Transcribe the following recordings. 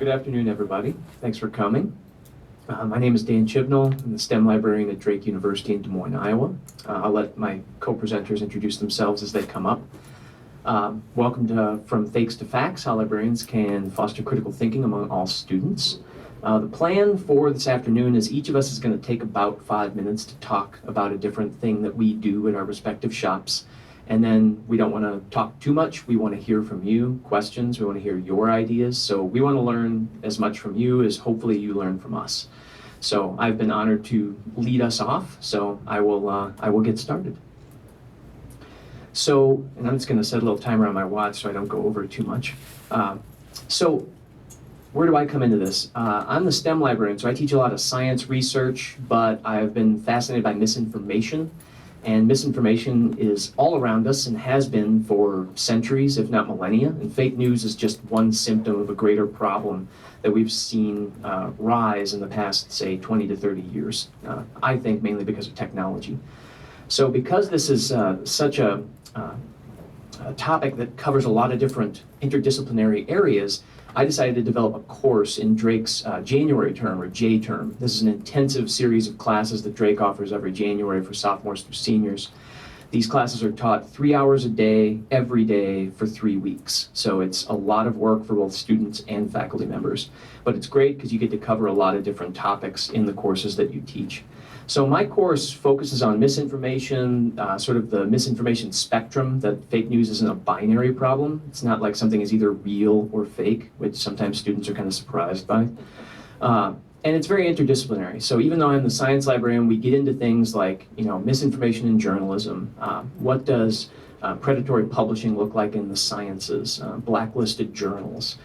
Good afternoon, everybody. Thanks for coming. My name is Dan Chibnall. I'm the STEM librarian at Drake University in Des Moines, Iowa. I'll let my co-presenters introduce themselves as they come up. Welcome to From Fakes to Facts, how librarians can foster critical thinking among all students. The plan for this afternoon is each of us is going to take about 5 minutes to talk about a different thing that we do at our respective shops. And then we don't want to talk too much. We want to hear from you, questions. We want to hear your ideas. So we want to learn as much from you as hopefully you learn from us. So I've been honored to lead us off. So I will get started. So, and I'm just going to set a little timer on my watch so I don't go over too much. So where do I come into this? I'm the STEM librarian, so I teach a lot of science research, but I've been fascinated by misinformation. And misinformation is all around us and has been for centuries, if not millennia. And fake news is just one symptom of a greater problem that we've seen rise in the past, say, 20 to 30 years. I think mainly because of technology. So because this is such a topic that covers a lot of different interdisciplinary areas, I decided to develop a course in Drake's January term, or J term. This is an intensive series of classes that Drake offers every January for sophomores through seniors. These classes are taught 3 hours a day, every day, for 3 weeks. So it's a lot of work for both students and faculty members. But it's great because you get to cover a lot of different topics in the courses that you teach. So my course focuses on misinformation, sort of the misinformation spectrum, that fake news isn't a binary problem. It's not like something is either real or fake, which sometimes students are kind of surprised by. And it's very interdisciplinary. So even though I'm the science librarian, we get into things like, misinformation in journalism. What does predatory publishing look like in the sciences? Blacklisted journals.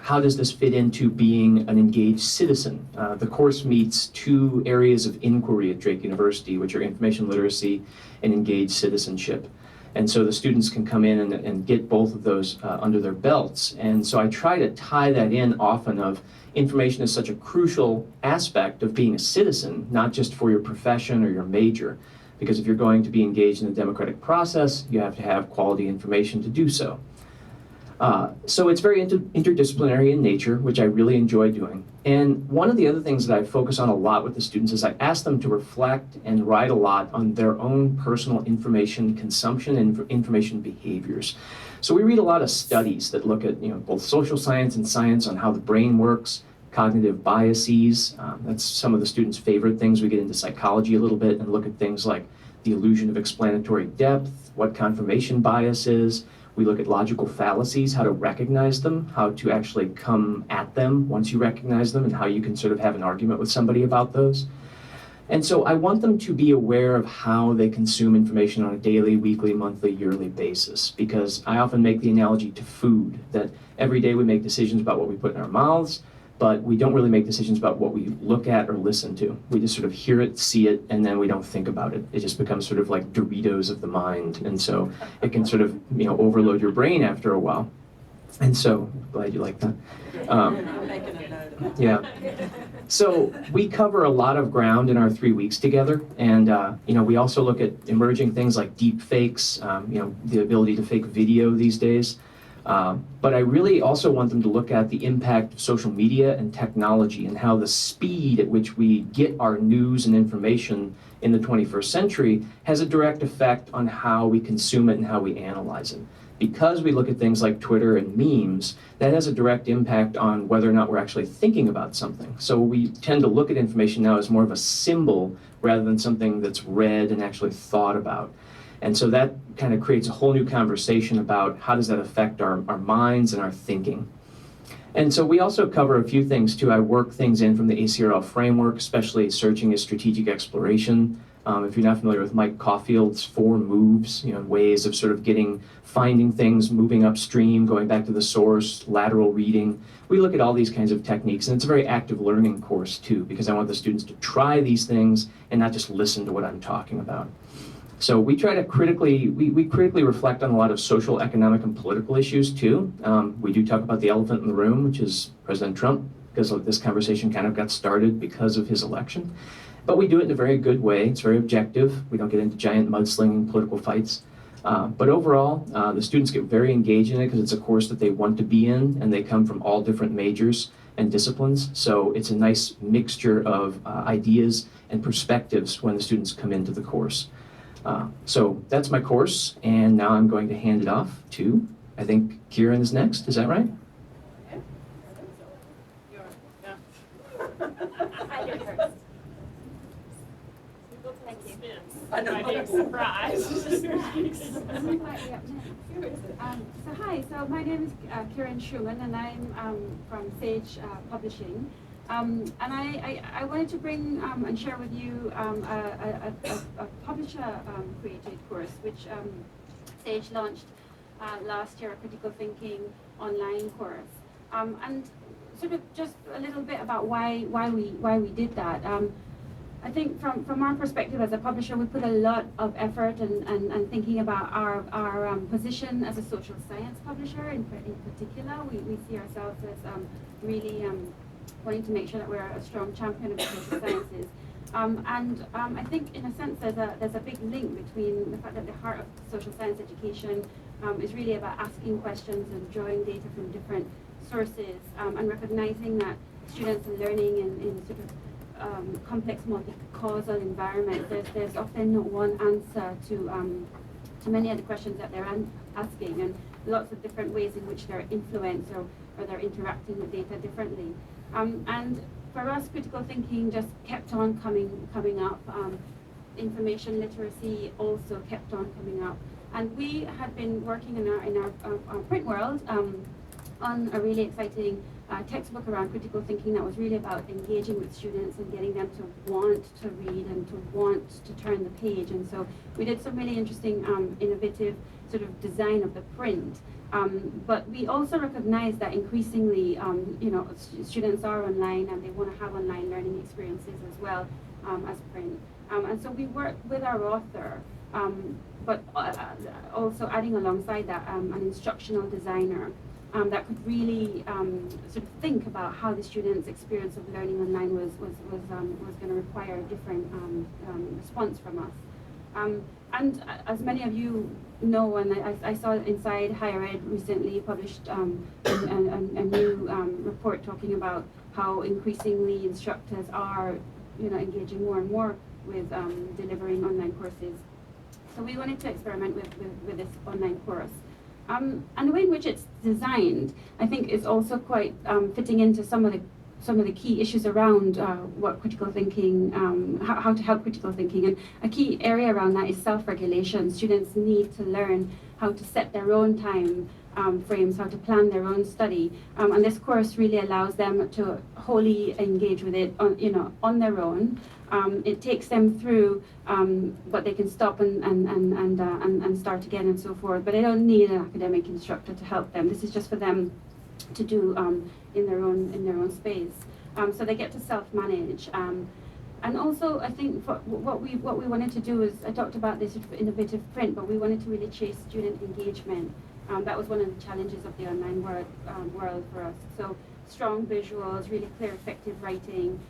How does this fit into being an engaged citizen? The course meets 2 areas of inquiry at Drake University, which are information literacy and engaged citizenship. And so the students can come in and get both of those under their belts. And so I try to tie that in often of information is such a crucial aspect of being a citizen, not just for your profession or your major. Because if you're going to be engaged in the democratic process, you have to have quality information to do so. So it's very interdisciplinary in nature, which I really enjoy doing. And one of the other things that I focus on a lot with the students is I ask them to reflect and write a lot on their own personal information consumption and information behaviors. So we read a lot of studies that look at both social science and science on how the brain works, cognitive biases. That's some of the students' favorite things. We get into psychology a little bit and look at things like the illusion of explanatory depth, what confirmation bias is. We look at logical fallacies, how to recognize them, how to actually come at them once you recognize them, and how you can sort of have an argument with somebody about those. And so I want them to be aware of how they consume information on a daily, weekly, monthly, yearly basis, because I often make the analogy to food, that every day we make decisions about what we put in our mouths, but we don't really make decisions about what we look at or listen to. We just sort of hear it, see it, and then we don't think about it. It just becomes sort of like Doritos of the mind. And so it can sort of, overload your brain after a while. And so, glad you like that. Yeah. So we cover a lot of ground in our 3 weeks together. And, we also look at emerging things like deep fakes, the ability to fake video these days. But I really also want them to look at the impact of social media and technology and how the speed at which we get our news and information in the 21st century has a direct effect on how we consume it and how we analyze it. Because we look at things like Twitter and memes, that has a direct impact on whether or not we're actually thinking about something. So we tend to look at information now as more of a symbol rather than something that's read and actually thought about. And so that kind of creates a whole new conversation about how does that affect our minds and our thinking. And so we also cover a few things too. I work things in from the ACRL framework, especially searching as strategic exploration. If you're not familiar with Mike Caulfield's 4 moves, ways of sort of finding things, moving upstream, going back to the source, lateral reading. We look at all these kinds of techniques, and it's a very active learning course too, because I want the students to try these things and not just listen to what I'm talking about. So we try to critically reflect on a lot of social, economic, and political issues too. We do talk about the elephant in the room, which is President Trump, because this conversation kind of got started because of his election. But we do it in a very good way. It's very objective. We don't get into giant mudslinging political fights. But overall, the students get very engaged in it because it's a course that they want to be in, and they come from all different majors and disciplines. So it's a nice mixture of ideas and perspectives when the students come into the course. So that's my course, and now I'm going to hand it off to, I think Kiren is next, is that right? I know. I'm surprised. So hi, so my name is Kiren Shoman, and I'm from Sage Publishing. And I wanted to bring and share with you a publisher created course which Sage launched last year, a critical thinking online course. And sort of just a little bit about why we did that. I think from our perspective as a publisher, we put a lot of effort and thinking about our position as a social science publisher in particular. We see ourselves as really wanting to make sure that we're a strong champion of the social sciences. I think in a sense there's a big link between the fact that the heart of social science education is really about asking questions and drawing data from different sources, and recognizing that students are learning in sort of complex multi-causal environment. There's often not one answer to many of the questions that they're asking, and lots of different ways in which they're influenced or they're interacting with data differently. And for us, critical thinking just kept on coming up. Information literacy also kept on coming up, and we had been working in our print world on a really exciting textbook around critical thinking that was really about engaging with students and getting them to want to read and to want to turn the page. And so we did some really interesting, innovative sort of design of the print. But we also recognize that increasingly, students are online and they want to have online learning experiences as well as print. And so we work with our author, but also adding alongside that an instructional designer that could really sort of think about how the students' experience of learning online was going to require a different response from us. And as many of you know, and I saw Inside Higher Ed recently published a new report talking about how increasingly instructors are, engaging more and more with delivering online courses. So we wanted to experiment with this online course. And the way in which it's designed, I think, is also quite fitting into some of the key issues around what critical thinking, how to help critical thinking. And a key area around that is self-regulation. Students need to learn how to set their own time frames, how to plan their own study. And this course really allows them to wholly engage with it on their own. It takes them through, but they can stop and start again and so forth. But they don't need an academic instructor to help them. This is just for them to do in their own space. So they get to self-manage. And also, I think what we wanted to do is, I talked about this sort of innovative print, but we wanted to really chase student engagement. That was one of the challenges of the online world for us. So strong visuals, really clear, effective writing.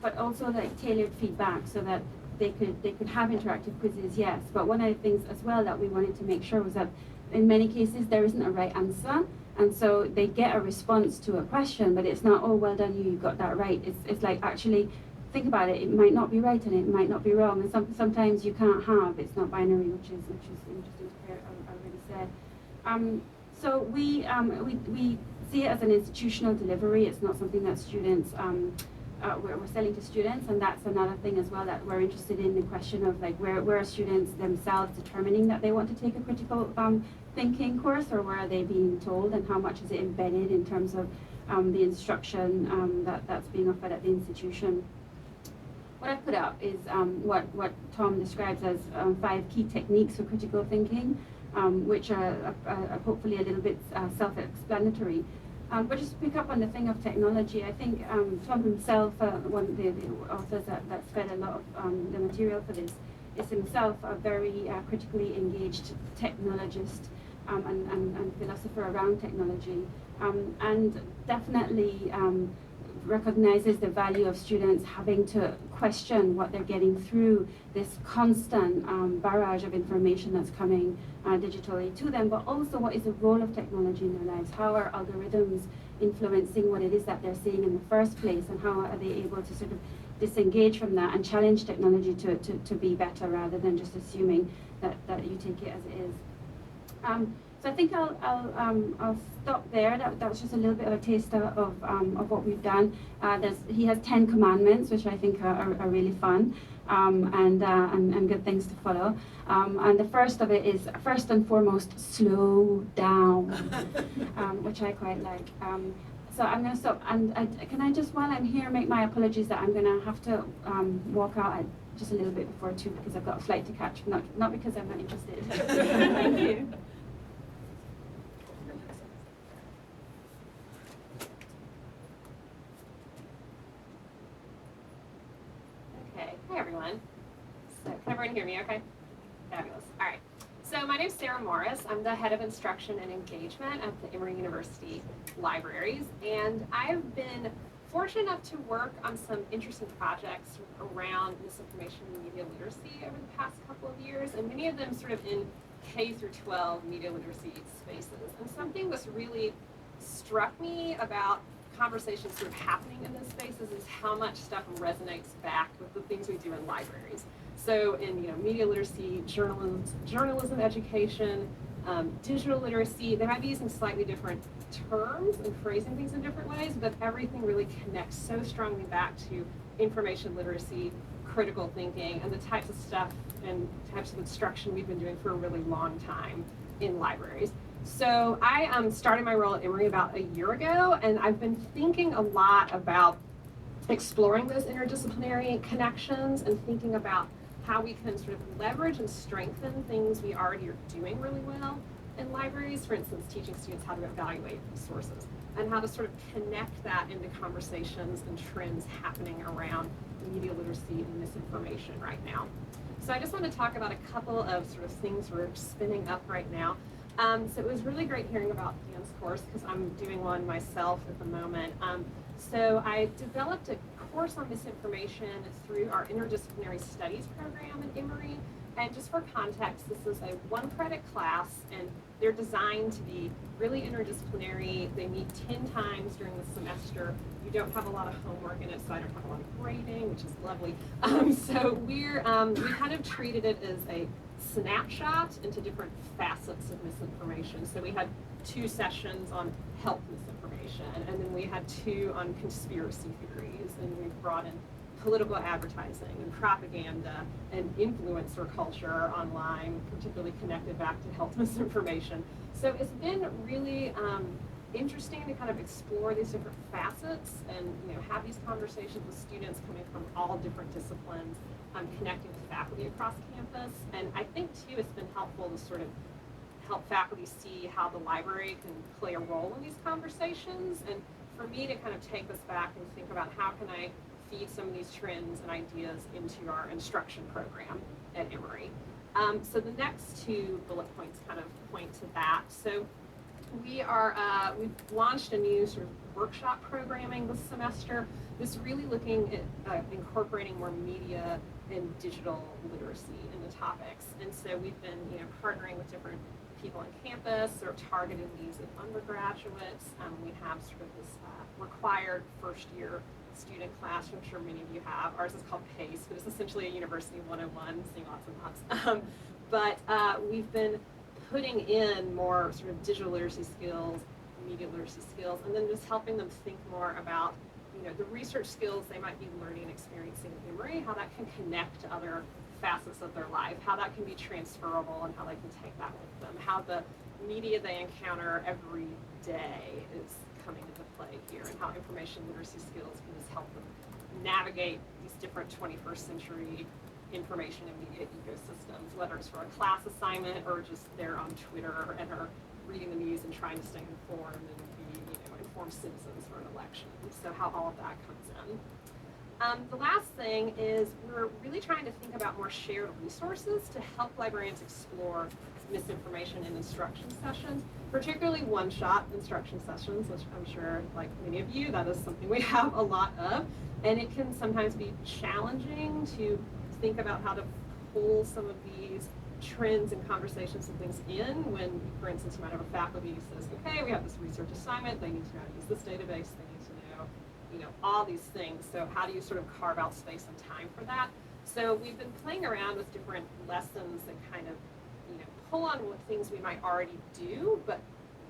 But also like tailored feedback so that they could have interactive quizzes, yes. But one of the things as well that we wanted to make sure was that in many cases there isn't a right answer, and so they get a response to a question, but it's not, oh, well done, you got that right. It's like, actually think about it. It might not be right and it might not be wrong, and sometimes you can't have. It's not binary, which is interesting to hear. I already said. So we see it as an institutional delivery. It's not something that students. We're selling to students, and that's another thing as well that we're interested in, the question of like where are students themselves determining that they want to take a critical thinking course, or where are they being told, and how much is it embedded in terms of the instruction that's being offered at the institution. What I've put up is what Tom describes as 5 key techniques for critical thinking, which are hopefully a little bit self-explanatory. But just to pick up on the thing of technology, I think Tom himself, one of the authors that's fed a lot of the material for this, is himself a very critically engaged technologist and philosopher around technology. And definitely recognizes the value of students having to question what they're getting through this constant barrage of information that's coming digitally to them, but also what is the role of technology in their lives? How are algorithms influencing what it is that they're seeing in the first place, and how are they able to sort of disengage from that and challenge technology to be better rather than just assuming that you take it as it is. So I think I'll stop there. That was just a little bit of a taster of what we've done. He has 10 commandments, which I think are really fun and good things to follow. And the first of it is, first and foremost, slow down, which I quite like. So I'm going to stop. And can I just, while I'm here, make my apologies that I'm going to have to walk out at just a little bit before 2 because I've got a flight to catch, not because I'm not interested. Thank you. Okay, hi everyone. So can everyone hear me okay? Fabulous. All right. So my name is Sarah Morris. I'm the head of instruction and engagement at the Emory University Libraries, and I've been fortunate enough to work on some interesting projects around misinformation and media literacy over the past couple of years, and many of them sort of in K through 12 media literacy spaces. And something that's really struck me about conversations sort of happening in those spaces is how much stuff resonates back with the things we do in libraries. So in media literacy, journalism education, digital literacy, they might be using slightly different terms and phrasing things in different ways, but everything really connects so strongly back to information literacy, critical thinking, and the types of stuff and types of instruction we've been doing for a really long time in libraries. So I started my role at Emory about a year ago, and I've been thinking a lot about exploring those interdisciplinary connections and thinking about how we can sort of leverage and strengthen things we already are doing really well in libraries, for instance, teaching students how to evaluate resources, and how to sort of connect that into conversations and trends happening around media literacy and misinformation right now. So I just want to talk about a couple of sort of things we're spinning up right now. So it was really great hearing about Dan's course, because I'm doing one myself at the moment. So I developed a course on misinformation through our interdisciplinary studies program at Emory. And just for context, this is a 1-credit class, and they're designed to be really interdisciplinary. They meet 10 times during the semester. You don't have a lot of homework in it, so I don't have a lot of grading, which is lovely. So we kind of treated it as a snapshot into different facets of misinformation. So we had 2 sessions on health misinformation, and then we had 2 on conspiracy theories, and we brought in political advertising and propaganda and influencer culture online, particularly connected back to health misinformation. So it's been really interesting to kind of explore these different facets and have these conversations with students coming from all different disciplines, connecting with faculty across campus. And I think too it's been helpful to sort of help faculty see how the library can play a role in these conversations, and for me to kind of take this back and think about how can I feed some of these trends and ideas into our instruction program at Emory. So the next 2 bullet points kind of point to that. So we've launched a new sort of workshop programming this semester. This is really looking at incorporating more media and digital literacy in the topics. And so we've been partnering with different people on campus or targeting these at undergraduates. We have sort of this required first-year student class, I'm sure many of you have. Ours is called PACE, but it's essentially a University 101, seeing lots and lots. But we've been putting in more sort of digital literacy skills, media literacy skills, and then just helping them think more about the research skills they might be learning and experiencing at Emory, how that can connect to other facets of their life, how that can be transferable, and how they can take that with them, how the media they encounter every day is coming into play here, and how information literacy skills can just help them navigate these different 21st century information and media ecosystems, whether it's for a class assignment or just they're on Twitter and are reading the news and trying to stay informed and be informed citizens for an election. So how all of that comes in. The last thing is we're really trying to think about more shared resources to help librarians explore misinformation in instruction sessions, particularly one-shot instruction sessions, which I'm sure, like many of you, that is something we have a lot of. And it can sometimes be challenging to think about how to pull some of these trends and conversations and things in when, for instance, you might have a faculty who says, okay, we have this research assignment, they need to know how to use this database, they need to know, all these things. So how do you sort of carve out space and time for that? So we've been playing around with different lessons that kind of, pull on what things we might already do, but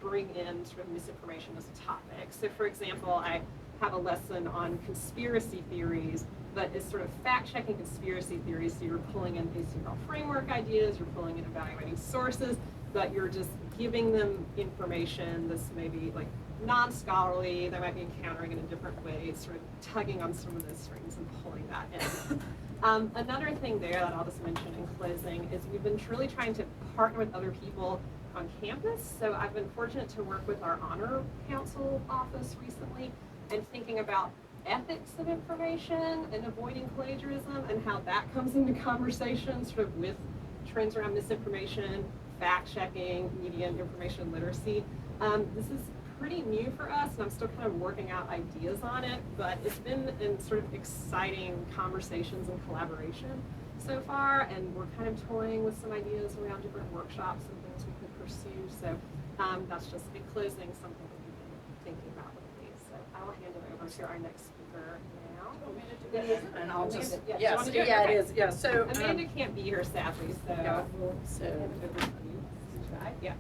bring in sort of misinformation as a topic. So for example, I have a lesson on conspiracy theories, but it's sort of fact-checking conspiracy theories. So you're pulling in ACL framework ideas, you're pulling in evaluating sources, but you're just giving them information that's maybe like non-scholarly, they might be encountering it in different ways, sort of tugging on some of those strings and pulling that in. Another thing there that I'll just mention in closing is we've been truly trying to partner with other people on campus. So I've been fortunate to work with our Honor Council office recently and thinking about ethics of information and avoiding plagiarism and how that comes into conversation sort of with trends around misinformation, fact-checking, media and information literacy. This is pretty new for us, and I'm still kind of working out ideas on it, but it's been in sort of exciting conversations and collaboration so far, and we're kind of toying with some ideas around different workshops and things we could pursue. So that's just, in closing, something that we've been thinking about with these. So I will hand it over to our next speaker now. And I'll just, Yeah, yes, okay. yeah, it is, yeah, so. Amanda can't be here sadly, so Yeah. we'll So- hand it over to you. Yeah.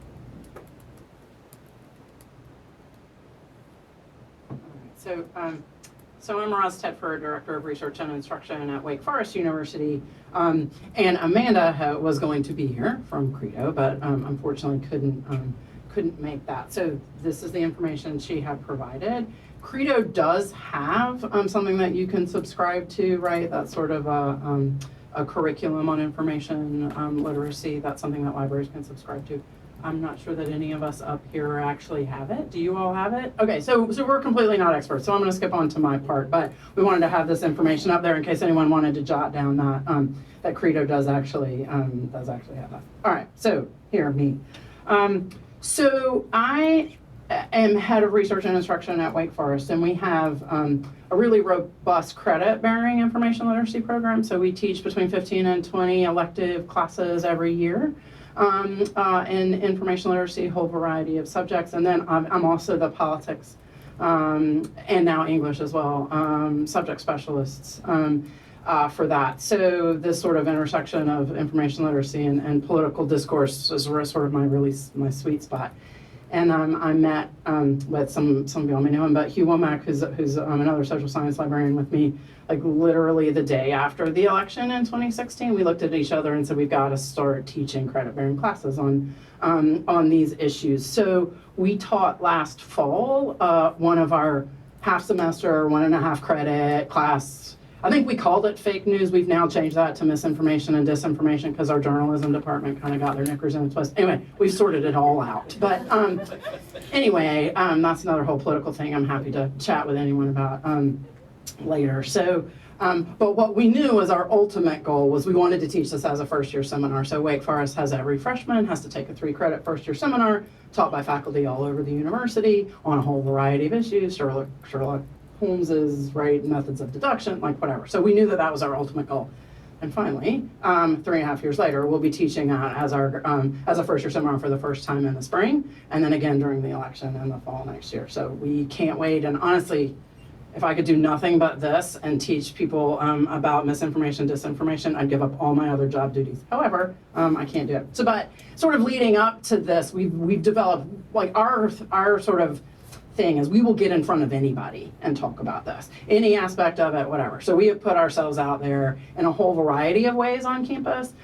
So I'm Roz Tedford, Director of Research and Instruction at Wake Forest University. And Amanda was going to be here from Credo, but unfortunately couldn't make that. So this is the information she had provided. Credo does have something that you can subscribe to, right? That's sort of a curriculum on information literacy. That's something that libraries can subscribe to. I'm not sure that any of us up here actually have it. Do you all have it? Okay, so we're completely not experts, so I'm going to skip on to my part, but we wanted to have this information up there in case anyone wanted to jot down that that Credo does actually have that. All right, so here, me. So I am head of research and instruction at Wake Forest, and we have a really robust credit-bearing information literacy program. So we teach between 15 and 20 elective classes every year. In information literacy, a whole variety of subjects. And then I'm also the politics and now English as well, subject specialists for that. So this sort of intersection of information literacy and political discourse is sort of my sweet spot. And I met with some of y'all may know him, but Hugh Womack, who's another social science librarian with me, like literally the day after the election in 2016, we looked at each other and said, we've got to start teaching credit-bearing classes on these issues. So we taught last fall one of our half semester, 1.5 credit class. I think we called it fake news. We've now changed that to misinformation and disinformation because our journalism department kind of got their knickers in a twist. Anyway, we've sorted it all out. But anyway, that's another whole political thing I'm happy to chat with anyone about later. So, but what we knew was our ultimate goal was we wanted to teach this as a first-year seminar. So Wake Forest has every freshman has to take a 3-credit first-year seminar taught by faculty all over the university on a whole variety of issues, Sherlock Holmes's, right, methods of deduction, like whatever. So we knew that that was our ultimate goal. And finally, 3.5 years later, we'll be teaching that as a first-year seminar for the first time in the spring, and then again during the election in the fall next year. So we can't wait. And honestly, if I could do nothing but this and teach people about misinformation, disinformation, I'd give up all my other job duties. However, I can't do it. So, but sort of leading up to this, we've developed like our sort of thing is we will get in front of anybody and talk about this, any aspect of it, whatever. So we have put ourselves out there in a whole variety of ways on campus.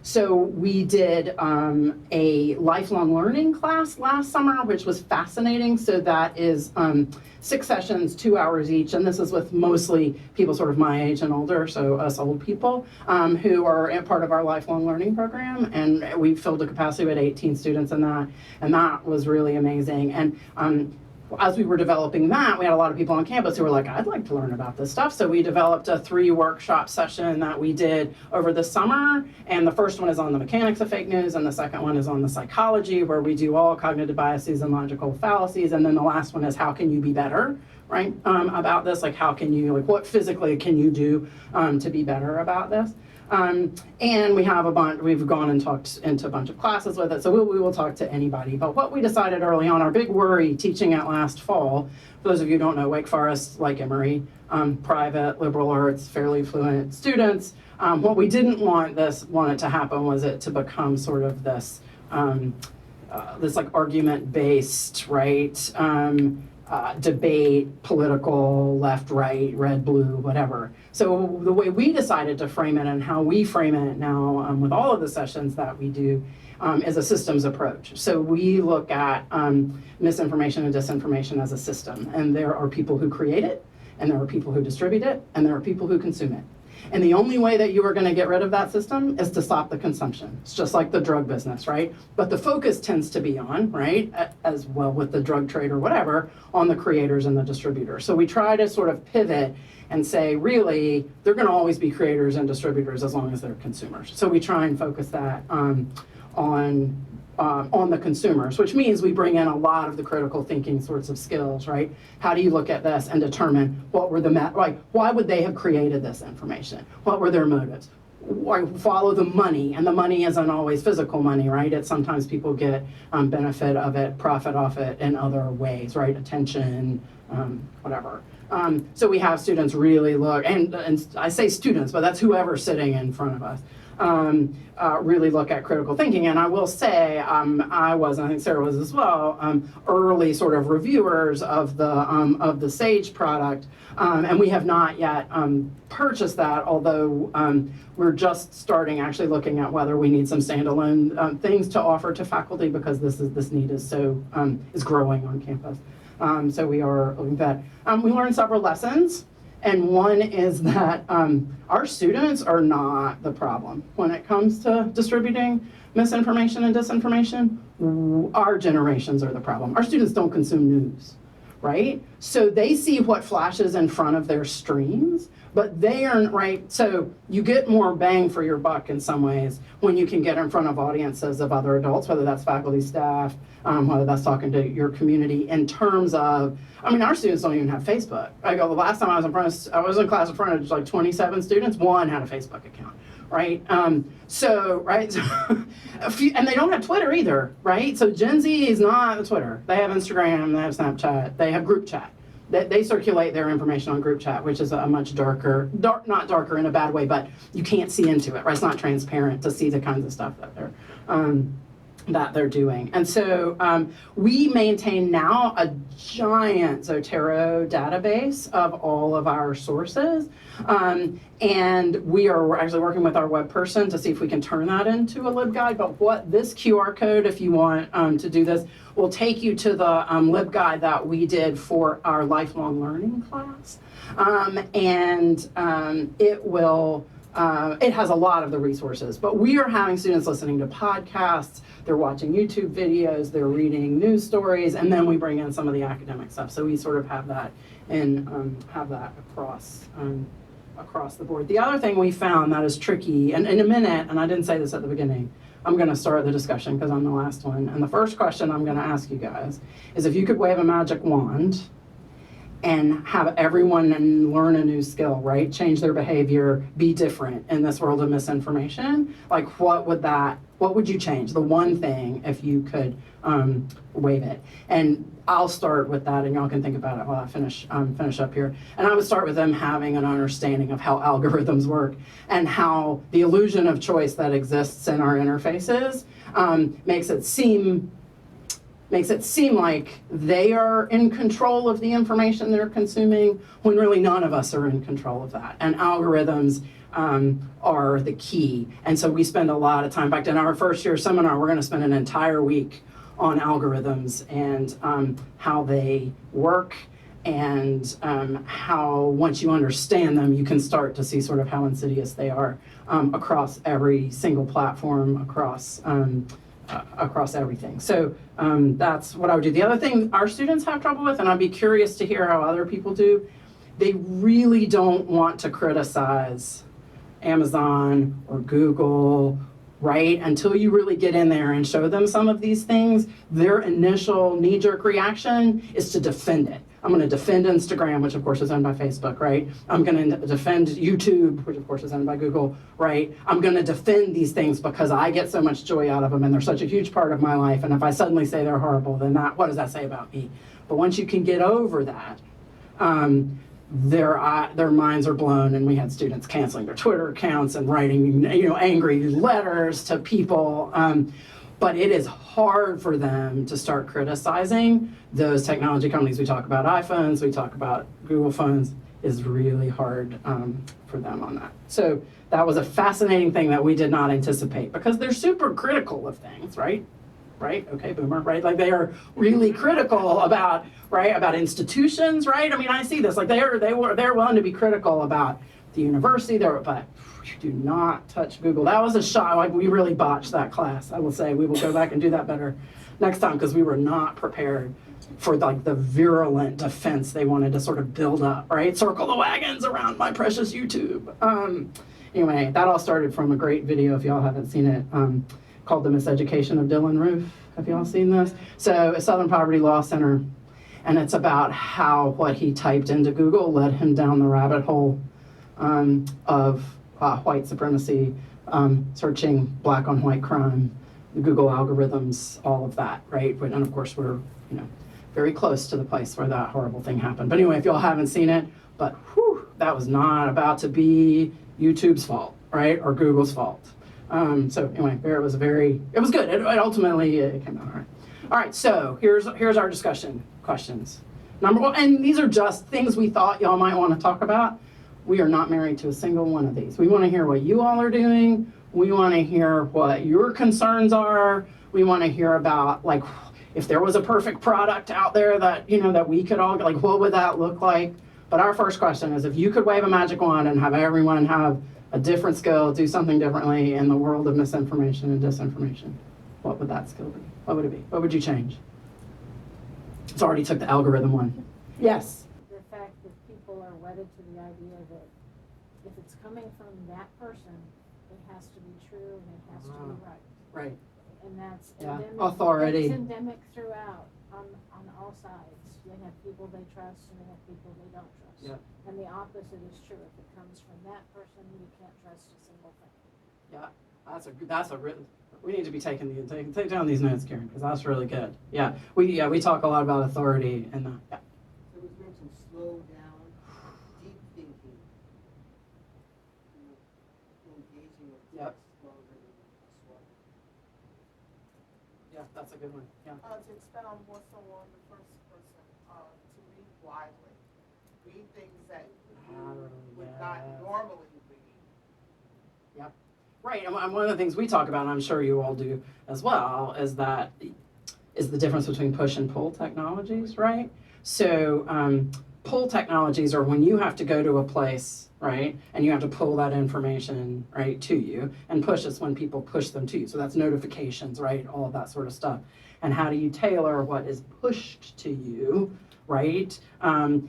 So we did a lifelong learning class last summer, which was fascinating. So that is 6 sessions, 2 hours each. And this is with mostly people sort of my age and older, so us old people who are a part of our lifelong learning program. And we filled the capacity with 18 students in that. And that was really amazing. And as we were developing that, we had a lot of people on campus who were like, I'd like to learn about this stuff. So we developed a 3 workshop session that we did over the summer. And the first one is on the mechanics of fake news, and the second one is on the psychology, where we do all cognitive biases and logical fallacies. And then the last one is how can you be better, right, about this? Like, how can you, like, what physically can you do to be better about this? And we have we've gone and talked into a bunch of classes with it, so we will talk to anybody. But what we decided early on, our big worry teaching it last fall, for those of you who don't know, Wake Forest, like Emory, private, liberal arts, fairly fluent students, what we didn't want it to happen was it to become sort of this, this like argument-based, right, debate, political, left, right, red, blue, whatever. So the way we decided to frame it and how we frame it now with all of the sessions that we do is a systems approach. So we look at misinformation and disinformation as a system, and there are people who create it, and there are people who distribute it, and there are people who consume it. And the only way that you are going to get rid of that system is to stop the consumption. It's just like the drug business, right? But the focus tends to be on, right, as well with the drug trade or whatever, on the creators and the distributors. So we try to sort of pivot and say, really, they're going to always be creators and distributors as long as they're consumers. So we try and focus that on the consumers, which means we bring in a lot of the critical thinking sorts of skills, right? How do you look at this and determine what were why would they have created this information? What were their motives? Follow the money, and the money isn't always physical money, right? It's sometimes people get benefit of it, profit off it in other ways, right? Attention, whatever. So we have students really look, and I say students, but that's whoever's sitting in front of us. Really look at critical thinking. And I will say, I was, and I think Sarah was as well, early sort of reviewers of the Sage product, and we have not yet purchased that, although we're just starting actually looking at whether we need some standalone things to offer to faculty, because this need is so is growing on campus. So we are looking at that. We learned several lessons. And one is that our students are not the problem when it comes to distributing misinformation and disinformation. Our generations are the problem. Our students don't consume news, right? So they see what flashes in front of their streams, but they aren't, right? So you get more bang for your buck in some ways when you can get in front of audiences of other adults, whether that's faculty, staff, whether that's talking to your community in terms of, I mean, our students don't even have Facebook. The last time I was in class in front of like 27 students, one had a Facebook account, right? So and they don't have Twitter either, right? So Gen Z is not Twitter. They have Instagram, they have Snapchat, they have group chat. They circulate their information on group chat, which is a much not darker in a bad way, but you can't see into it, right? It's not transparent to see the kinds of stuff that they're doing. And so we maintain now a giant Zotero database of all of our sources. And we are actually working with our web person to see if we can turn that into a LibGuide. But what this QR code, if you want to do this, will take you to the LibGuide that we did for our lifelong learning class. It will, it has a lot of the resources, but we are having students listening to podcasts, they're watching YouTube videos, they're reading news stories, and then we bring in some of the academic stuff. So we sort of have that across the board. The other thing we found that is tricky, and in a minute, and I didn't say this at the beginning, I'm going to start the discussion because I'm the last one. And the first question I'm going to ask you guys is, if you could wave a magic wand and have everyone learn a new skill, right? Change their behavior, be different in this world of misinformation, like what would you change? The one thing, if you could wave it. And I'll start with that, and y'all can think about it while I finish up here. And I would start with them having an understanding of how algorithms work and how the illusion of choice that exists in our interfaces makes it seem like they are in control of the information they're consuming, when really none of us are in control of that. And algorithms are the key. And so we spend a lot of time, in fact, in our first year seminar, we're going to spend an entire week on algorithms and how they work, and how, once you understand them, you can start to see sort of how insidious they are across every single platform, across across everything. So that's what I would do. The other thing our students have trouble with, and I'd be curious to hear how other people do, they really don't want to criticize Amazon or Google, right? Until you really get in there and show them some of these things, their initial knee-jerk reaction is to defend it. I'm going to defend Instagram, which of course is owned by Facebook, right? I'm going to defend YouTube, which of course is owned by Google, right? I'm going to defend these things because I get so much joy out of them and they're such a huge part of my life. And if I suddenly say they're horrible, then what does that say about me? But once you can get over that, their minds are blown, and we had students canceling their Twitter accounts and writing, angry letters to people. But it is hard for them to start criticizing those technology companies. We talk about iPhones, we talk about Google phones, is really hard for them on that. So that was a fascinating thing that we did not anticipate, because they're super critical of things, right? Right? Okay, boomer, right? Like they are really critical about institutions, right? I mean, I see this, like they're willing to be critical about the university, but do not touch Google. That was a shot, like we really botched that class. I will say we will go back and do that better next time, because we were not prepared for like the virulent defense they wanted to sort of build up, right? Circle the wagons around my precious YouTube. Anyway, that all started from a great video, if y'all haven't seen it, called The Miseducation of Dylan Roof. Have y'all seen this? So a Southern Poverty Law Center, and it's about how what he typed into Google led him down the rabbit hole of white supremacy, searching black on white crime, the Google algorithms, all of that, right? And of course we're very close to the place where that horrible thing happened. But anyway, if y'all haven't seen it, but that was not about to be YouTube's fault, right? Or Google's fault. So anyway, it was good. It ultimately came out all right. All right, so here's our discussion questions. Number one, and these are just things we thought y'all might want to talk about. We are not married to a single one of these. We want to hear what you all are doing. We want to hear what your concerns are. We want to hear about, like, if there was a perfect product out there that, that we could all, like, what would that look like? But our first question is, if you could wave a magic wand and have everyone have a different skill, do something differently in the world of misinformation and disinformation, what would that skill be? What would it be? What would you change? It's already took the algorithm one. Yes? The fact that people are wedded to the idea that if it's coming from that person, it has to be true and it has to be right. Right. And that's Yeah. endemic. Authority. It's endemic throughout on all sides. They have people they trust and they have people they don't trust. Yeah. And the opposite is true. If it comes from that person, you can't trust a single thing. Yeah, that's a written. We need to be take down these notes, Kiren, because that's really good. Yeah, we talk a lot about authority and yeah. It was mentioned slow down, deep thinking, engaging with Yep. text longer than swat. Yeah, that's a good one. Yeah. To expand on what someone, the first person, to read widely. Read things that you would not normally read. Yep. Right, and one of the things we talk about, and I'm sure you all do as well, is the difference between push and pull technologies, right? So pull technologies are when you have to go to a place, right, and you have to pull that information, right, to you, and push is when people push them to you. So that's notifications, right, all of that sort of stuff. And how do you tailor what is pushed to you, right,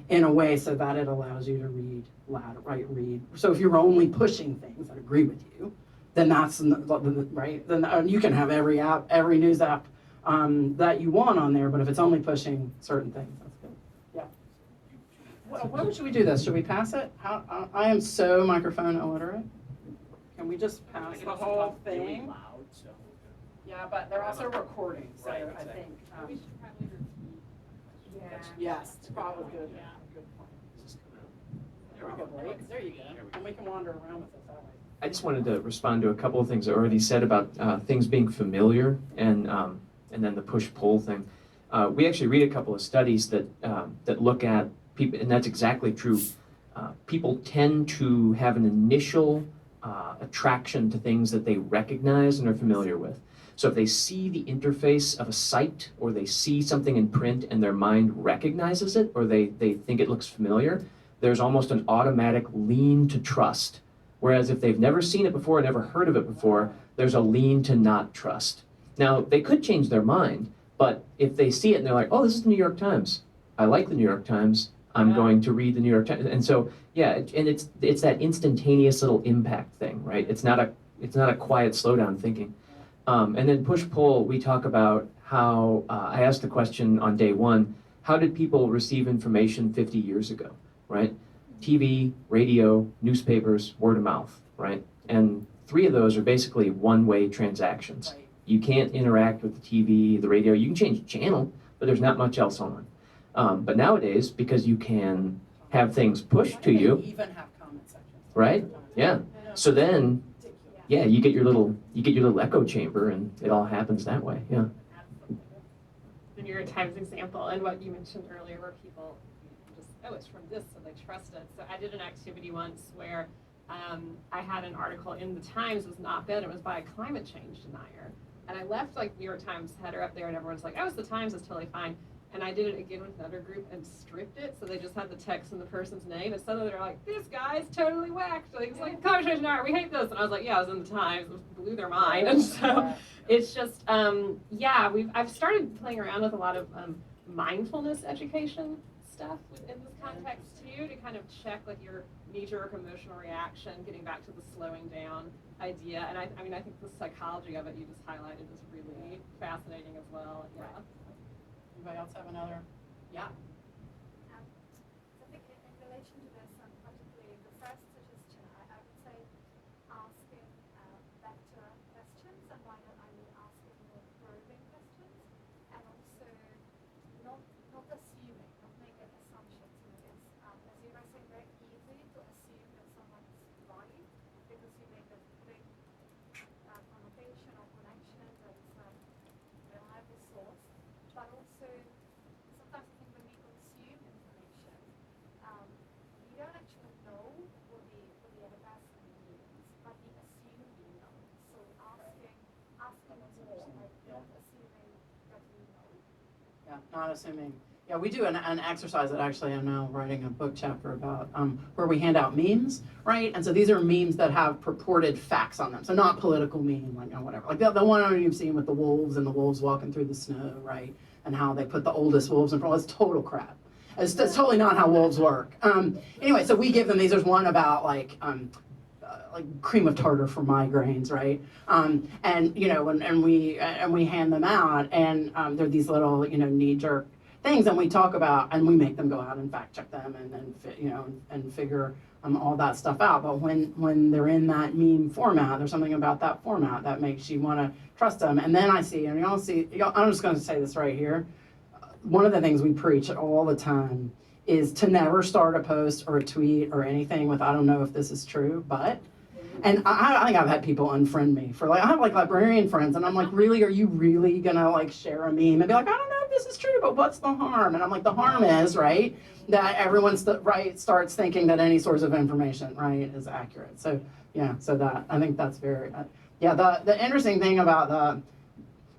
in a way so that it allows you to read louder, right, read. So if you're only pushing things that agree with you, then that's right. Then you can have every app, every news app that you want on there. But if it's only pushing certain things, that's good. Yeah. What should we do this? Should we pass it? I am so microphone illiterate. Can we just pass the whole thing? Really loud, so. Yeah, but they're also recording, so Right, I think. We should probably repeat. Yeah. Yes, it's probably good. Yeah. Good point. Is this coming out? There we go, Blake. There you go. And we can wander around with it that way. I just wanted to respond to a couple of things I already said about things being familiar and then the push-pull thing. We actually read a couple of studies that look at people, and that's exactly true. People tend to have an initial attraction to things that they recognize and are familiar with. So if they see the interface of a site or they see something in print and their mind recognizes it or they think it looks familiar, there's almost an automatic lean to trust. Whereas if they've never seen it before, never heard of it before, there's a lean to not trust. Now, they could change their mind, but if they see it and they're like, oh, this is the New York Times. I like the New York Times. I'm going to read the New York Times. And so, yeah, and it's that instantaneous little impact thing, right? It's not a quiet, slow down thinking. And then push-pull, we talk about how, I asked the question on day one, how did people receive information 50 years ago, right? TV, radio, newspapers, word of mouth, right? And 3 of those are basically one-way transactions. Right. You can't interact with the TV, the radio. You can change the channel, but there's not much else on. But nowadays, because you can have things pushed to you, Even have comment sections. right? Yeah. So then, yeah, you get your little echo chamber, and it all happens that way. Yeah. The New York Times example and what you mentioned earlier where people just, oh, it's from this, so they trust it. So I did an activity once where I had an article in the Times, was not bad, it was by a climate change denier. And I left like New York Times header up there and everyone's like, oh, it's the Times, it's totally fine. And I did it again with another group and stripped it, so they just had the text and the person's name, and suddenly they're like, this guy's totally whacked. Like, it's like, climate change denier, we hate this. And I was like, yeah, I was in the Times, it blew their mind. And so it's just, yeah, I've started playing around with a lot of mindfulness education stuff within this context too, to kind of check like your knee-jerk emotional reaction, getting back to the slowing down idea. And I mean, I think the psychology of it you just highlighted is really fascinating as well. Yeah. Anybody else have another? Yeah. I think in relation to this, particularly the first suggestion, I would say asking better questions, and why not I mean asking more probing questions, and also not assuming, not making assumptions. It's, as you were saying, very easy to assume that someone's right because you make a quick connotation or connection that it's a reliable source. But also, sometimes I think when we consume information, we don't actually know what the other person means, but we assume we know. So asking what's more, like not assuming that we know. Yeah, not assuming. Yeah, we do an exercise that actually I'm now writing a book chapter about, where we hand out memes, right? And so these are memes that have purported facts on them. So not political meme, like, you know, whatever. Like the one you've seen with the wolves and the wolves walking through the snow, right? And how they put the oldest wolves in front. It's total crap. It's totally not how wolves work. Anyway, so we give them these. There's one about like cream of tartar for migraines, right? And you know, and we hand them out, and they're these little, you know, knee-jerk things, and we talk about, and we make them go out and fact check them, and figure all that stuff out. But when they're in that meme format, there's something about that format that makes you want to trust them. And then I see, and I'm just going to say this right here. One of the things we preach all the time is to never start a post or a tweet or anything with, I don't know if this is true, but. And I think I've had people unfriend me for like, I have like librarian friends, and I'm like, really, are you really gonna like share a meme and be like, I don't know if this is true, but what's the harm? And I'm like, the harm is, right, that everyone starts thinking that any source of information, right, is accurate. So yeah, so that, I think that's very, yeah, the interesting thing about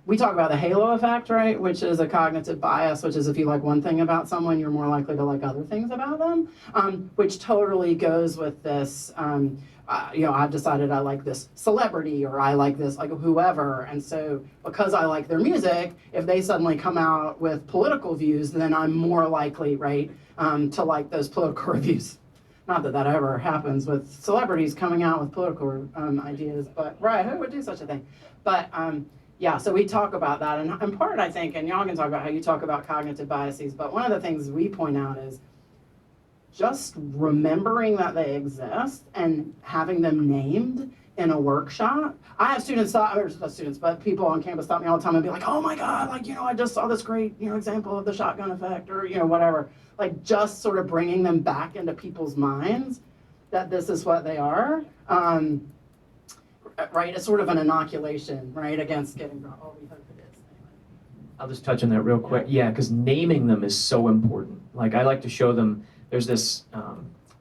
we talk about the halo effect, right, which is a cognitive bias, which is if you like one thing about someone, you're more likely to like other things about them, which totally goes with this, you know, I've decided I like this celebrity, or I like this, like whoever, and so because I like their music, if they suddenly come out with political views, then I'm more likely, right, to like those political reviews. Not that that ever happens with celebrities coming out with political ideas, but right, who would do such a thing? But yeah, so we talk about that, and part, I think, and y'all can talk about how you talk about cognitive biases, but one of the things we point out is just remembering that they exist and having them named in a workshop. I have students, or not students, but people on campus stop me all the time and be like, oh my God, like, you know, I just saw this great, you know, example of the shotgun effect, or, you know, whatever. Like just sort of bringing them back into people's minds that this is what they are. Right, it's sort of an inoculation, right, against getting, oh, we hope it is. I'll just touch on that real quick. Yeah, because naming them is so important. Like I like to show them, there's this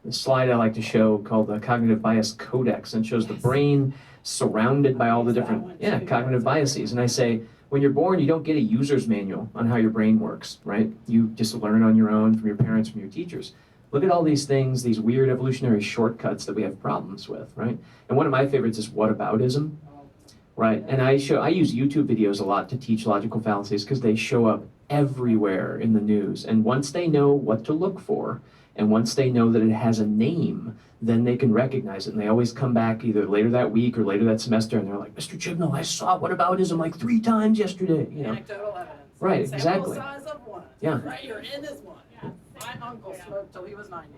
slide I like to show called the Cognitive Bias Codex, and shows the brain surrounded by all the different cognitive biases. And I say, when you're born, you don't get a user's manual on how your brain works, right? You just learn on your own from your parents, from your teachers. Look at all these things, these weird evolutionary shortcuts that we have problems with, right? And one of my favorites is whataboutism. Right, and I use YouTube videos a lot to teach logical fallacies because they show up everywhere in the news. And once they know what to look for, and once they know that it has a name, then they can recognize it. And they always come back either later that week or later that semester, and they're like, Mr. Chibnall, I saw whataboutism like 3 times yesterday. You know? Anecdotal evidence. Right, Sample exactly. size of one. Yeah. Right, your N is one. Yeah. My uncle smoked till he was 90.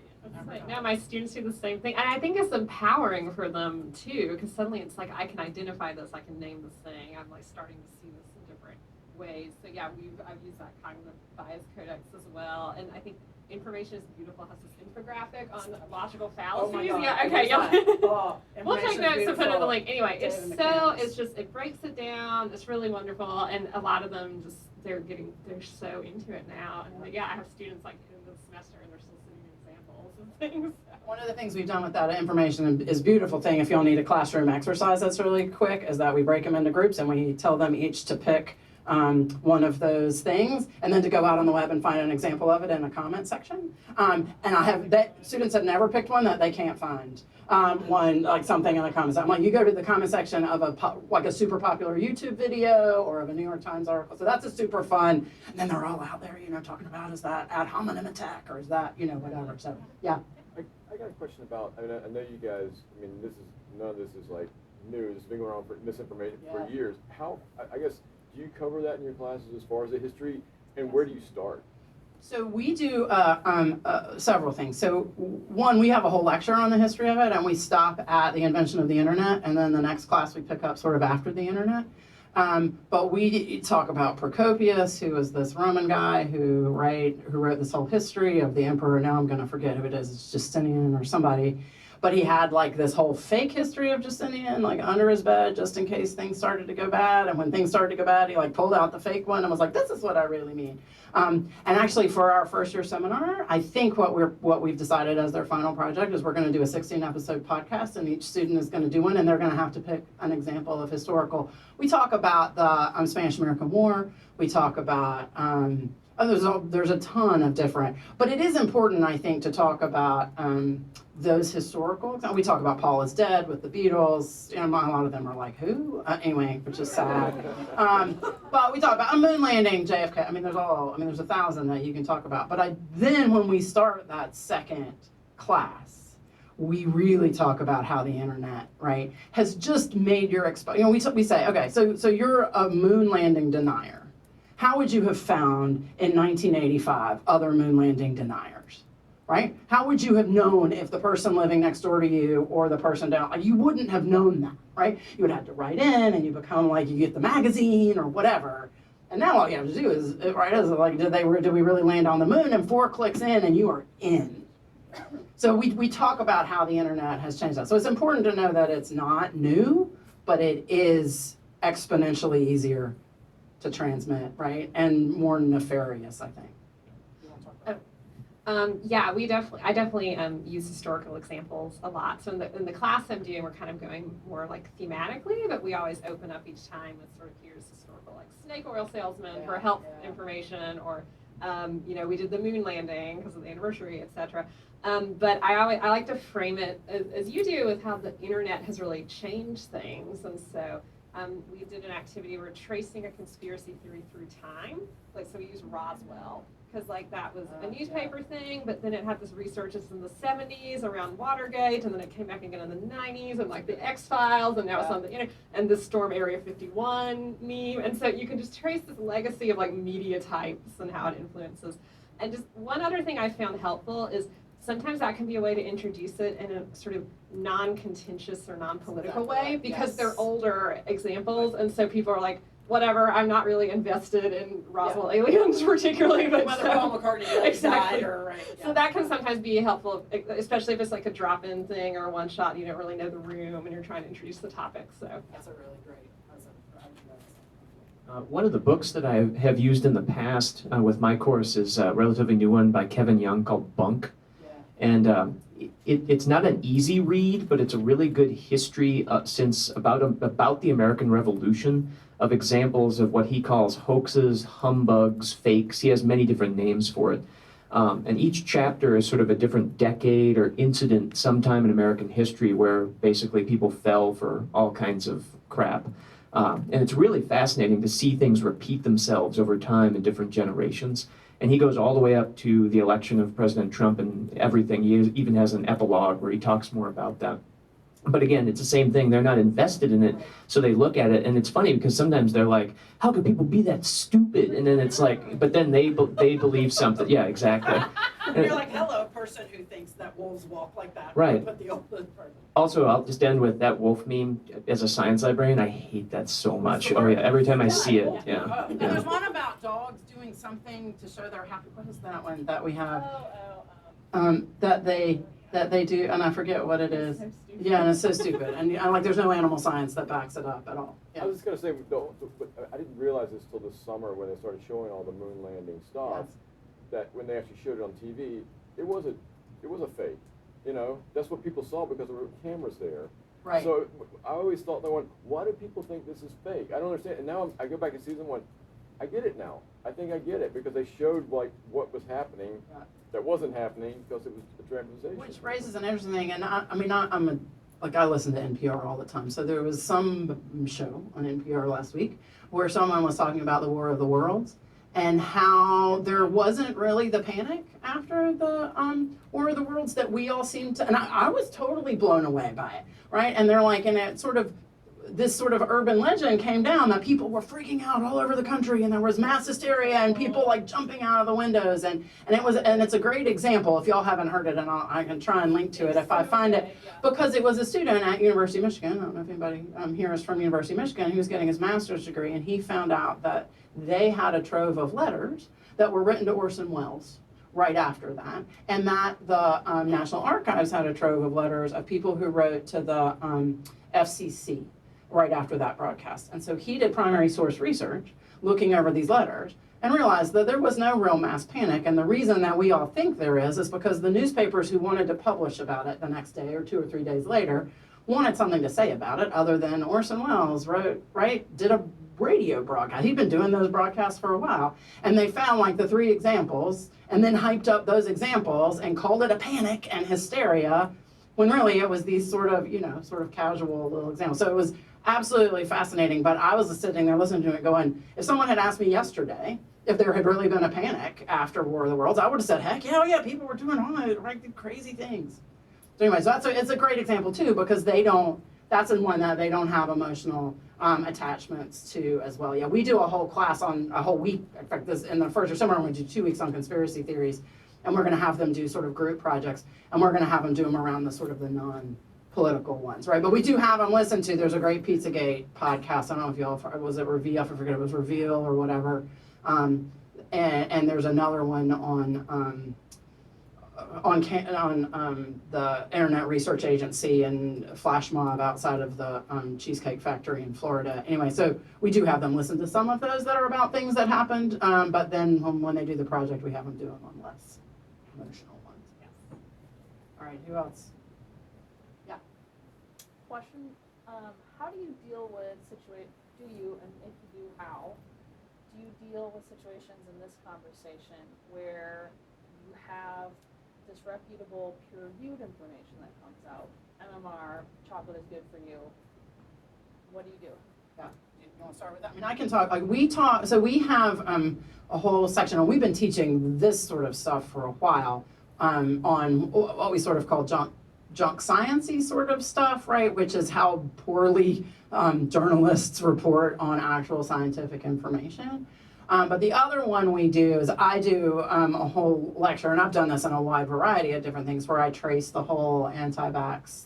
No, my students do the same thing, and I think it's empowering for them too, because suddenly it's like I can identify this, I can name this thing. I'm like starting to see this in different ways. So yeah, I've used that cognitive bias codex as well, and I think information is beautiful has this infographic on logical fallacies. Oh my God. Yeah, okay, yeah. Oh, We'll take notes to put in the link. Anyway, Dave it's and the so Karens. it breaks it down. It's really wonderful, and a lot of them just they're so into it now. And yeah, I have students like in the semester and they're still sending me examples and things. One of the things we've done with that information is beautiful thing, if y'all need a classroom exercise that's really quick, is that we break them into groups and we tell them each to pick one of those things and then to go out on the web and find an example of it in a comment section. And students have never picked one that they can't find. One, like something in the comments. I'm like, you go to the comment section of a super popular YouTube video or of a New York Times article. So that's a super fun. And then they're all out there, talking about, is that ad hominem attack or is that, whatever. So, yeah. I got a question about, I know you guys, none of this is like new. This has been going on for misinformation for years. How, I guess, do you cover that in your classes as far as the history, and where do you start? So we do several things. So one, we have a whole lecture on the history of it, and we stop at the invention of the internet, and then the next class we pick up sort of after the internet. But we talk about Procopius, who was this Roman guy who wrote this whole history of the emperor. Now I'm going to forget who it is. It's Justinian or somebody. But he had like this whole fake history of Justinian, like under his bed, just in case things started to go bad. And when things started to go bad, he like pulled out the fake one and was like, this is what I really mean. And actually for our first year seminar, I think what we've decided as their final project is we're going to do a 16-episode podcast, and each student is going to do one, and they're going to have to pick an example of historical. We talk about the Spanish-American War. We talk about there's a ton of different, but it is important, I think, to talk about those historical. We talk about Paul is Dead with the Beatles. A lot of them are like, who? Anyway, which is sad. But we talk about a moon landing, JFK. There's 1,000 that you can talk about. But then when we start that second class, we really talk about how the internet, right, has just made your we say, okay, so you're a moon landing denier. How would you have found in 1985 other moon landing deniers, right? How would you have known if the person living next door to you or the person down, you wouldn't have known that, right? You would have to write in and you become like, you get the magazine or whatever. And now all you have to do is like, did we really land on the moon? And 4 clicks in and you are in. So we talk about how the internet has changed that. So it's important to know that it's not new, but it is exponentially easier to transmit, right? And more nefarious, I think. I definitely use historical examples a lot. So in the class I'm doing, we're kind of going more like thematically, but we always open up each time with sort of here's historical, like snake oil salesman for health information, or we did the moon landing because of the anniversary, etc. But I like to frame it as you do with how the internet has really changed things, and so. We did an activity, we're tracing a conspiracy theory through time. So we used Roswell, because that was a newspaper thing, but then it had this resurgence in the 70s around Watergate, and then it came back again in the 90s, and the X-Files, and now it's on the internet, and the Storm Area 51 meme. And so you can just trace this legacy of media types and how it influences. And just one other thing I found helpful is sometimes that can be a way to introduce it in a sort of non-contentious or non-political way, because they're older examples, and so people are like, whatever, I'm not really invested in Roswell aliens particularly, but whether Paul McCartney exactly. died or right. So that can sometimes be helpful, especially if it's like a drop-in thing or a one-shot, and you don't really know the room, and you're trying to introduce the topic. So that's a really great. One of the books that I have used in the past with my course is a relatively new one by Kevin Young called Bunk. And it's not an easy read, but it's a really good history since about the American Revolution, of examples of what he calls hoaxes, humbugs, fakes. He has many different names for it. And each chapter is sort of a different decade or incident sometime in American history where basically people fell for all kinds of crap. And it's really fascinating to see things repeat themselves over time in different generations. And he goes all the way up to the election of President Trump and everything. He even has an epilogue where he talks more about that. But again, it's the same thing. They're not invested in it, so they look at it, and it's funny because sometimes they're like, "How could people be that stupid?" And then it's like, but then they believe something. Yeah, exactly. You're like, hello, person who thinks that wolves walk like that. Right. But the oldest person. Also, I'll just end with that wolf meme. As a science librarian, I hate that so much. Oh yeah, every time I see it, yeah. And there's one about dogs doing something to show they're happy. What is that one that we have? That they do, and I forget what it is. Yeah, and it's so stupid. And like, there's no animal science that backs it up at all. Yeah. I was just gonna say, I didn't realize this till this summer when they started showing all the moon landing stuff. Yes. That when they actually showed it on TV, it was a fake. You know, that's what people saw because there were cameras there. Right. So I always thought, why do people think this is fake? I don't understand. And now I go back to season 1. I get it now. I think I get it because they showed like what was happening that wasn't happening because it was a dramatization. Which raises an interesting thing, and I listen to NPR all the time. So there was some show on NPR last week where someone was talking about the War of the Worlds and how there wasn't really the panic after the War of the Worlds that we all seemed to, and I was totally blown away by it, right? And they're like, and it sort of, this sort of urban legend came down that people were freaking out all over the country and there was mass hysteria and people like jumping out of the windows and it's a great example if y'all haven't heard it, and I can try and link to it if I find it, because it was a student at University of Michigan. I don't know if anybody here is from University of Michigan. He was getting his master's degree and he found out that they had a trove of letters that were written to Orson Welles right after that, and that the National Archives had a trove of letters of people who wrote to the FCC right after that broadcast. And so he did primary source research looking over these letters and realized that there was no real mass panic. And the reason that we all think there is because the newspapers who wanted to publish about it the next day or 2 or 3 days later wanted something to say about it other than Orson Welles did a radio broadcast. He'd been doing those broadcasts for a while. And they found like the 3 examples and then hyped up those examples and called it a panic and hysteria when really it was these sort of casual little examples. So it was absolutely fascinating, but I was sitting there listening to it going, if someone had asked me yesterday if there had really been a panic after War of the Worlds, I would have said, heck yeah, people were doing all right, crazy things. So anyway, so it's a great example too, because that's one that they don't have emotional attachments to as well. Yeah, we do a whole class on a whole week. In fact, in the first or summer, we do 2 weeks on conspiracy theories, and we're gonna have them do sort of group projects, and we're gonna have them do them around the sort of the non-political ones, right? But we do have them listened to. There's a great Pizzagate podcast. I don't know if y'all, was it Reveal? I forget, it was Reveal or whatever. And there's another one on the Internet Research Agency and flash mob outside of the Cheesecake Factory in Florida. Anyway, so we do have them listen to some of those that are about things that happened, but then when they do the project, we have them do them on less emotional ones. Yes. All right, who else? Question, how do you deal with do you, and if you do, how, do you deal with situations in this conversation where you have disreputable peer-reviewed information that comes out, MMR, chocolate is good for you, what do you do? Yeah, you want to start with that? I mean, I can talk, so we have a whole section, and we've been teaching this sort of stuff for a while on what we sort of call junk science-y sort of stuff, right? Which is how poorly journalists report on actual scientific information. But the other one we do is I do a whole lecture, and I've done this in a wide variety of different things, where I trace the whole anti-vax,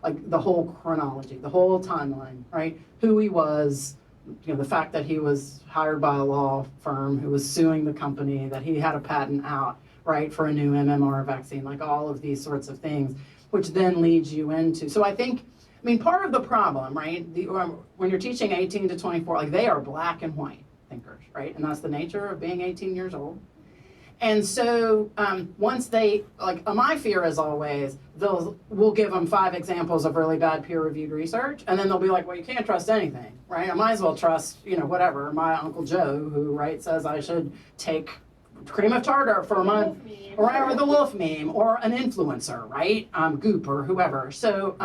like the whole chronology, the whole timeline, right? Who he was, the fact that he was hired by a law firm who was suing the company, that he had a patent out, right, for a new MMR vaccine, like all of these sorts of things, which then leads you into, so I think, part of the problem, right, when you're teaching 18 to 24, like they are black and white thinkers, right, and that's the nature of being 18 years old. And so once they, my fear is always, we'll give them 5 examples of really bad peer-reviewed research, and then they'll be like, well, you can't trust anything, right? I might as well trust, whatever, my Uncle Joe, who, right, says I should take cream of tartar for a month, or the wolf meme, or an influencer, right? Goop or whoever. So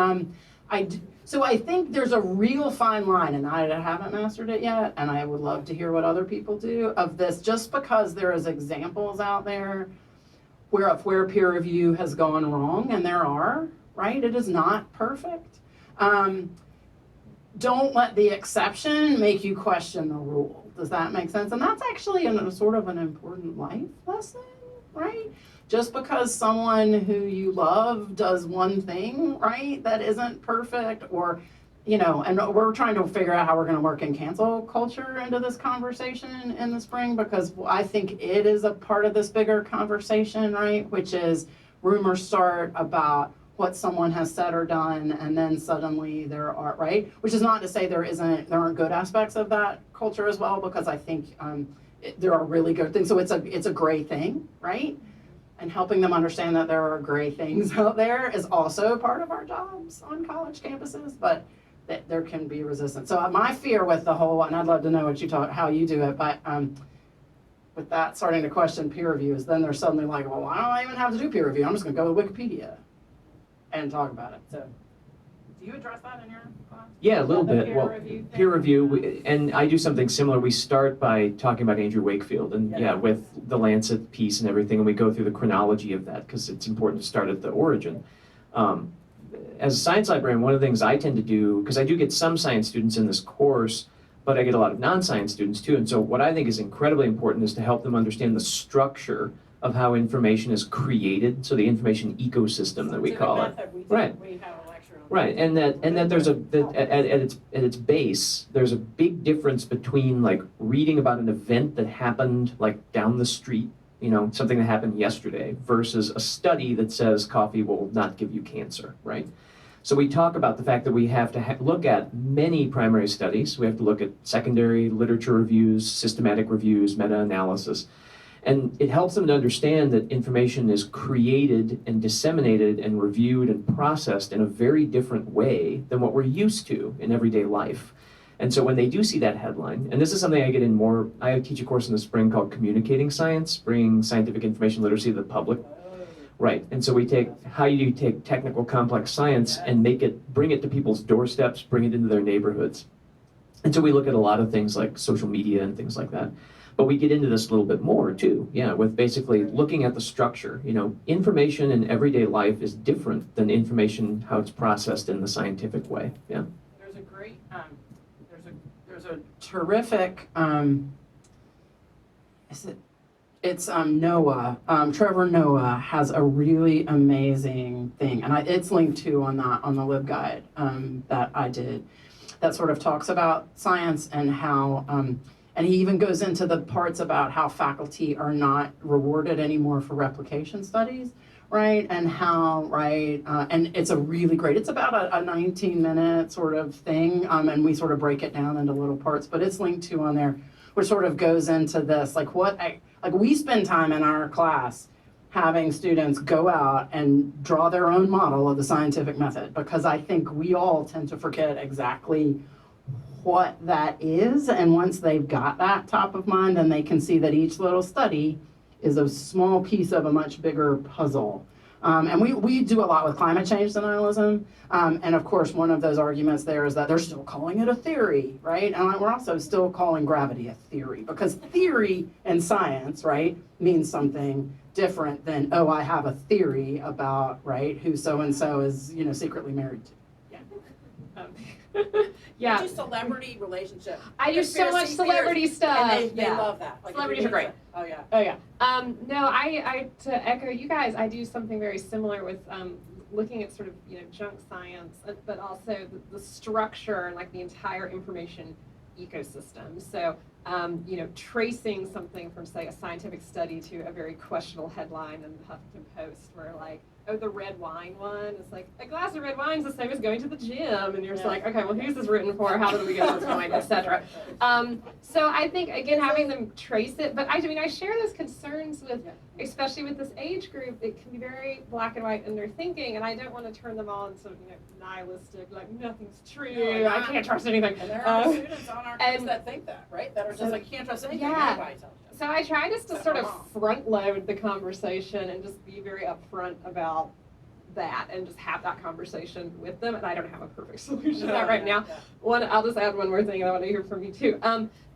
So I think there's a real fine line, and I haven't mastered it yet, and I would love to hear what other people do of this, just because there is examples out there where peer review has gone wrong, and there are, right? It is not perfect. Don't let the exception make you question the rule. Does that make sense? And that's actually a sort of an important life lesson, right? Just because someone who you love does one thing, right, that isn't perfect, or, you know, and we're trying to figure out how we're going to work in cancel culture into this conversation in the spring, because I think it is a part of this bigger conversation, right, which is rumors start about what someone has said or done, and then suddenly there are, right, which is not to say there aren't good aspects of that culture as well, because I think there are really good things. So it's a gray thing, right? And helping them understand that there are gray things out there is also part of our jobs on college campuses, but that there can be resistance. So my fear with the whole, and I'd love to know how you do it, but with that starting to question peer review, is then they're suddenly like, well, why don't I even have to do peer review? I'm just gonna go to Wikipedia and talk about it. So do you address that in your class? Yeah, a little The bit. peer Well, review thing? peer review, and I do something similar. We start by talking about Andrew Wakefield, and Yeah. with the Lancet piece and everything, and we go through the chronology of that because it's important to start at the origin. As a science librarian, one of the things I tend to do, because I do get some science students in this course, but I get a lot of non-science students too, and so what I think is incredibly important is to help them understand the structure of how information is created, so the information ecosystem that we call it. Right. We have a lecture on Right, and that there's at its base, there's a big difference between like reading about an event that happened like down the street, you know, something that happened yesterday, versus a study that says coffee will not give you cancer, right? So we talk about the fact that we have to look at many primary studies. We have to look at secondary literature reviews, systematic reviews, meta-analysis. And it helps them to understand that information is created and disseminated and reviewed and processed in a very different way than what we're used to in everyday life. And so when they do see that headline, and this is something I get in more, I teach a course in the spring called Communicating Science, bringing scientific information literacy to the public. Right, and so we take, how do you take technical complex science and bring it to people's doorsteps, bring it into their neighborhoods. And so we look at a lot of things like social media and things like that. But we get into this a little bit more too, yeah, with basically looking at the structure. You know, information in everyday life is different than information how it's processed in the scientific way, yeah. There's a great, there's a terrific, it's Noah, Trevor Noah has a really amazing thing, and it's linked to on the LibGuide that I did, that sort of talks about science and how, and he even goes into the parts about how faculty are not rewarded anymore for replication studies, right? And how, right, and it's a really great, it's about a 19-minute sort of thing, and we sort of break it down into little parts, but it's linked to on there, which sort of goes into this, like we spend time in our class having students go out and draw their own model of the scientific method, because I think we all tend to forget exactly what that is, and once they've got that top of mind, then they can see that each little study is a small piece of a much bigger puzzle. And we do a lot with climate change denialism, and of course one of those arguments there is that they're still calling it a theory, right? And we're also still calling gravity a theory, because theory in science, right, means something different than, oh, I have a theory about, right, who so-and-so is, you know, secretly married to. Yeah. Do celebrity relationship. I do so much celebrity stuff. And they love that. Like, Celebrities are great. Oh yeah. Oh yeah. No, I to echo you guys, I do something very similar with looking at sort of, you know, junk science, but also the structure and like the entire information ecosystem. So you know, tracing something from, say, a scientific study to a very questionable headline in the Huffington Post, where like, oh, the red wine one, it's like, a glass of red wine is the same as going to the gym, and you're just like, okay, well, who's this written for, how did we get this going, etc. So I think, again, having them trace it, but I mean, I share those concerns with, especially with this age group, it can be very black and white in their thinking, and I don't want to turn them all into, you know, nihilistic, like, nothing's true, I can't trust anything. And there are students on our campus that think that, right? That are just like, you can't trust anything anybody tells you. So I try just to sort of front load the conversation and just be very upfront about that and just have that conversation with them. And I don't have a perfect solution to that right now. I'll just add one more thing, and I want to hear from you too.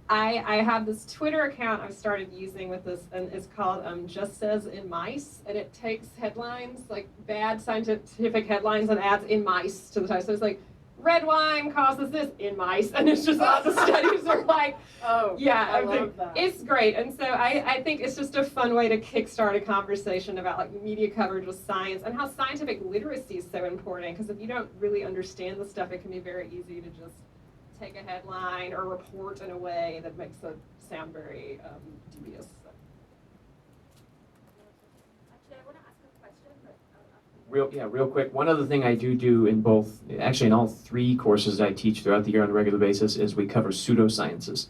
I have this Twitter account I've started using with this, and it's called Just Says in Mice, and it takes headlines, like bad scientific headlines, and adds in mice to the title. So it's like, red wine causes this in mice, and it's just all the studies are like, oh, yeah, I love that. It's great. And so I think it's just a fun way to kickstart a conversation about like media coverage with science and how scientific literacy is so important, because if you don't really understand the stuff, it can be very easy to just take a headline or report in a way that makes it sound very dubious. Actually, I want to ask a question, but Real quick. One other thing I do in both, actually in all 3 courses I teach throughout the year on a regular basis, is we cover pseudosciences.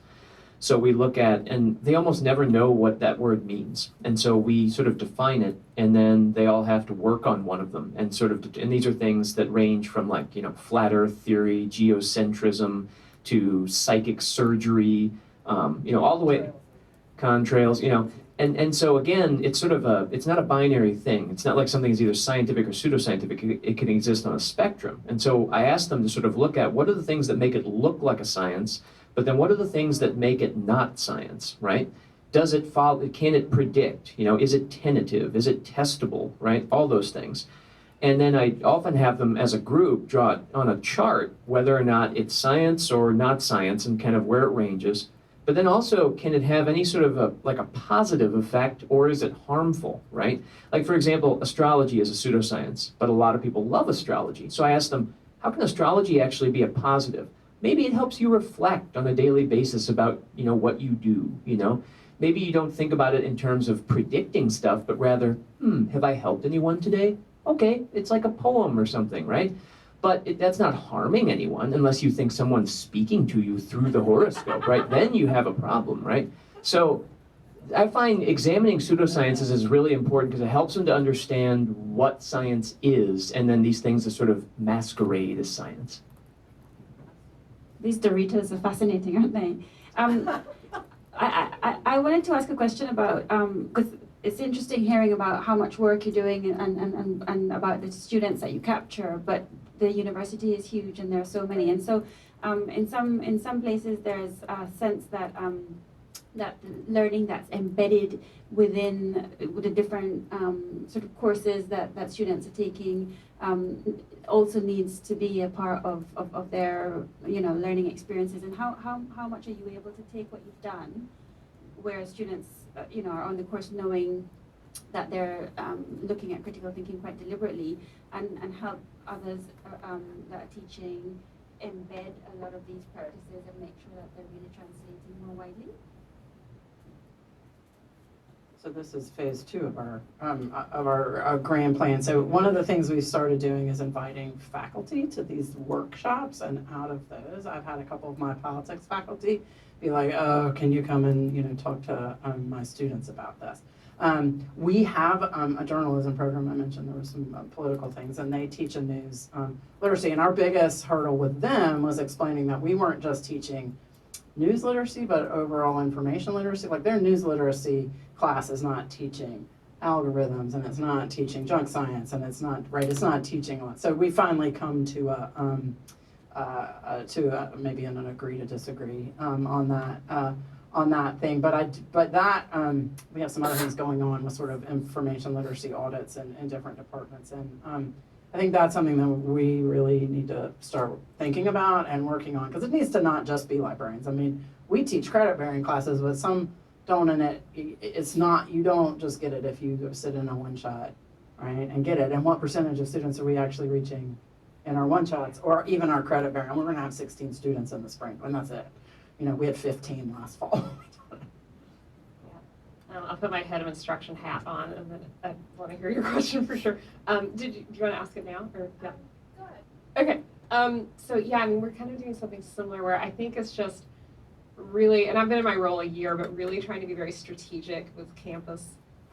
So we look at, and they almost never know what that word means. And so we sort of define it, and then they all have to work on one of them. And and these are things that range from like, flat earth theory, geocentrism, to psychic surgery, all the way, contrails, And so again, it's sort of it's not a binary thing. It's not like something is either scientific or pseudoscientific. It can exist on a spectrum. And so I asked them to sort of look at what are the things that make it look like a science, but then what are the things that make it not science, right? Does it follow, can it predict? Is it tentative? Is it testable, right? All those things. And then I often have them as a group draw on a chart whether or not it's science or not science and kind of where it ranges. But then also, can it have any sort of a positive effect, or is it harmful, right? Like, for example, astrology is a pseudoscience, but a lot of people love astrology. So I asked them, how can astrology actually be a positive? Maybe it helps you reflect on a daily basis about, what you do, Maybe you don't think about it in terms of predicting stuff, but rather, have I helped anyone today? Okay, it's like a poem or something, right? But that's not harming anyone unless you think someone's speaking to you through the horoscope, right? Then you have a problem, right? So I find examining pseudosciences is really important because it helps them to understand what science is, and then these things that sort of masquerade as science. these Doritos are fascinating, aren't they? I wanted to ask a question about, because it's interesting hearing about how much work you're doing and about the students that you capture, but the university is huge and there are so many. And so in some places there's a sense that that learning that's embedded within the different sort of courses that students are taking also needs to be a part of their learning experiences. And how much are you able to take what you've done, where students are on the course knowing that they're looking at critical thinking quite deliberately, and help others that are teaching embed a lot of these practices and make sure that they're really translating more widely? So this is phase 2 of our grand plan. So one of the things we started doing is inviting faculty to these workshops, and out of those, I've had a couple of my politics faculty be like, "Oh, can you come and talk to my students about this?" We have a journalism program. I mentioned there were some political things, and they teach a news literacy. And our biggest hurdle with them was explaining that we weren't just teaching news literacy, but overall information literacy. Like, their news literacy class is not teaching algorithms, and it's not teaching junk science, and it's not teaching a lot. So we finally come to maybe an agree to disagree on that thing. But that we have some other things going on with sort of information literacy audits in different departments, and I think that's something that we really need to start thinking about and working on, because it needs to not just be librarians. I mean, we teach credit bearing classes, but some don't, and it's not, you don't just get it if you go sit in a one-shot, right, and get it. And what percentage of students are we actually reaching in our one-shots, or even our credit bearing? We're going to have 16 students in the spring, and that's it. We had 15 last fall. I'll put my head of instruction hat on, and then I want to hear your question for sure. Do you want to ask it now, or yeah? Go ahead. Okay. So yeah, I mean, we're kind of doing something similar where I think it's just really, and I've been in my role a year, but really trying to be very strategic with campus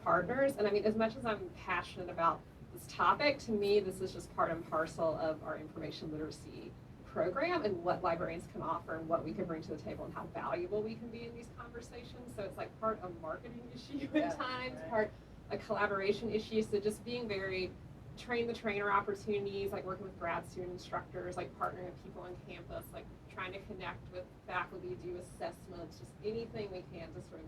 partners. And I mean, as much as I'm passionate about this topic, to me, this is just part and parcel of our information literacy program and what librarians can offer and what we can bring to the table and how valuable we can be in these conversations. So it's like part a marketing issue at times, part a collaboration issue. So just being very train the trainer opportunities, like working with grad student instructors, like partnering with people on campus, like trying to connect with faculty, do assessments, just anything we can to sort of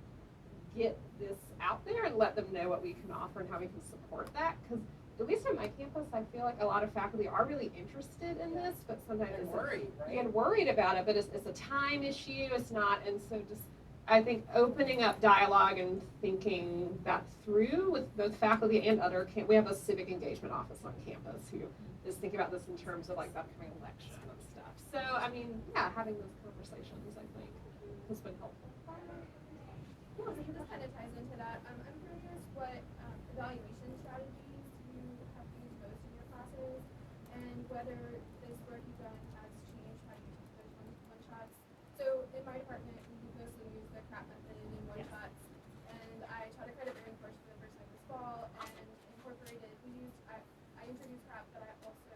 get this out there and let them know what we can offer and how we can support that. Because at least on my campus, I feel like a lot of faculty are really interested in this, but sometimes They're worried, right? they get worried about it, but it's a time issue, it's not, and so just, I think opening up dialogue and thinking that through with both faculty and other, we have a civic engagement office on campus who is thinking about this in terms of like the upcoming election and stuff. So, I mean, yeah, having those conversations, I think, has been helpful. Yeah, so this kind of ties into that. I'm curious what evaluation strategies you have used most in your classes, and whether this work you've done has changed how you teach those one-shots. So in my department, we mostly use the CRAP method in one-shots, and I taught a credit bearing course for the first time this fall, and incorporated, I introduced CRAP, but I also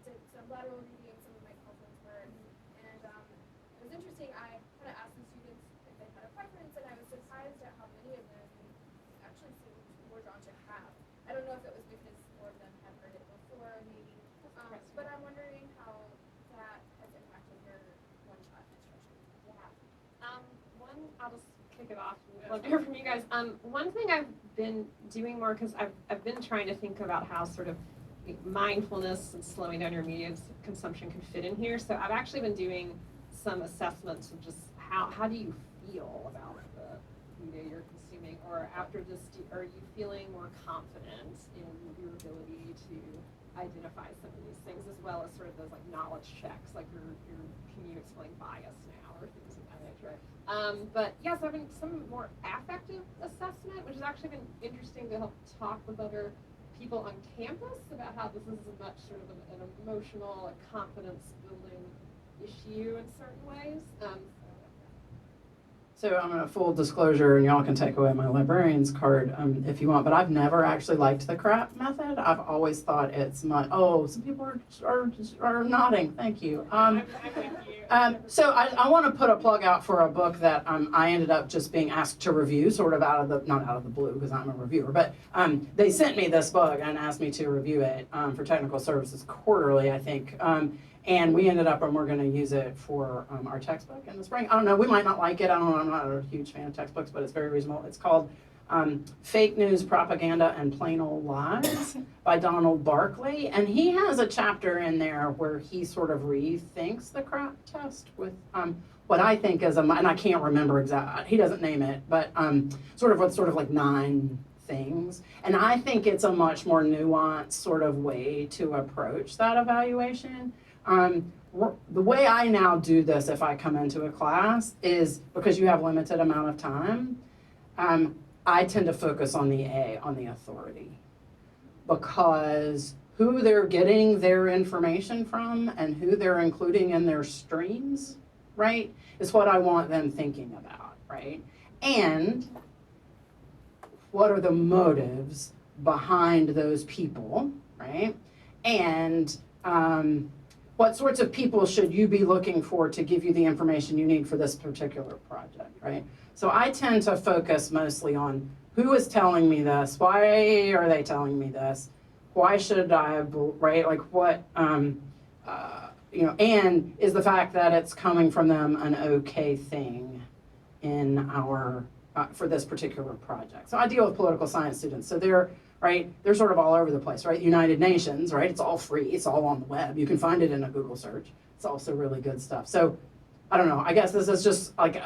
did some lateral reading, some of my conference work, and it was interesting. I kind of asked the students if they had a preference, and I was surprised at how many of them actually seemed more drawn to CRAP. I don't know if it was because more of them had heard it before, maybe, but I'm wondering how that has impacted your one-shot instruction. Yeah. I'll just kick it off. Love to hear from you guys. One thing I've been doing more, because I've been trying to think about how sort of mindfulness and slowing down your media consumption can fit in here. So I've actually been doing some assessments of just how do you feel about the media you're consuming, or after this, are you feeling more confident in your ability to identify some of these things, as well as sort of those like knowledge checks, like can you explain bias now, or things of that nature. But yes, I've been some more affective assessment, which has actually been interesting to help talk with other people on campus about how this is a much sort of an emotional, confidence building issue in certain ways. So I'm a full disclosure, and y'all can take away my librarian's card if you want, but I've never actually liked the CRAP method. I've always thought it's some people are nodding, thank you. So I want to put a plug out for a book that I ended up just being asked to review, sort of not out of the blue because I'm a reviewer, but they sent me this book and asked me to review it for Technical Services Quarterly, I think. And we ended up, and we're going to use it for our textbook in the spring. I don't know, we might not like it. I don't know, I'm not a huge fan of textbooks, but it's very reasonable. It's called Fake News, Propaganda, and Plain Old Lies by Donald Barkley. And he has a chapter in there where he sort of rethinks the CRAP test with what I think is, and I can't remember exactly, he doesn't name it, but sort of like 9 things. And I think it's a much more nuanced sort of way to approach that evaluation. The way I now do this if I come into a class is, because you have limited amount of time, I tend to focus on the authority, because who they're getting their information from and who they're including in their streams, right, is what I want them thinking about, right? And what are the motives behind those people, right? And what sorts of people should you be looking for to give you the information you need for this particular project, right? So I tend to focus mostly on who is telling me this, why are they telling me this, why should I, right? Like what, and is the fact that it's coming from them an okay thing in our, for this particular project. So I deal with political science students, so they're sort of all over the place, right? United Nations, right? It's all free, it's all on the web. You can find it in a Google search. It's also really good stuff. So I don't know, I guess this is just like,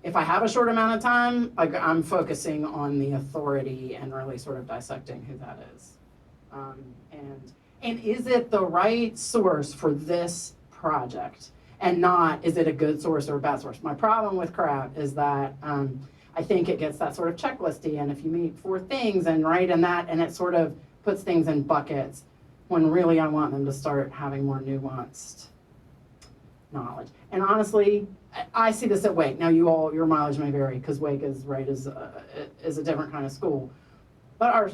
if I have a short amount of time, like I'm focusing on the authority and really sort of dissecting who that is. And is it the right source for this project? And not, is it a good source or a bad source? My problem with CRAP is that I think it gets that sort of checklisty, and if you meet 4 things and it sort of puts things in buckets, when really I want them to start having more nuanced knowledge. And honestly, I see this at Wake. Now your mileage may vary because Wake is a different kind of school, but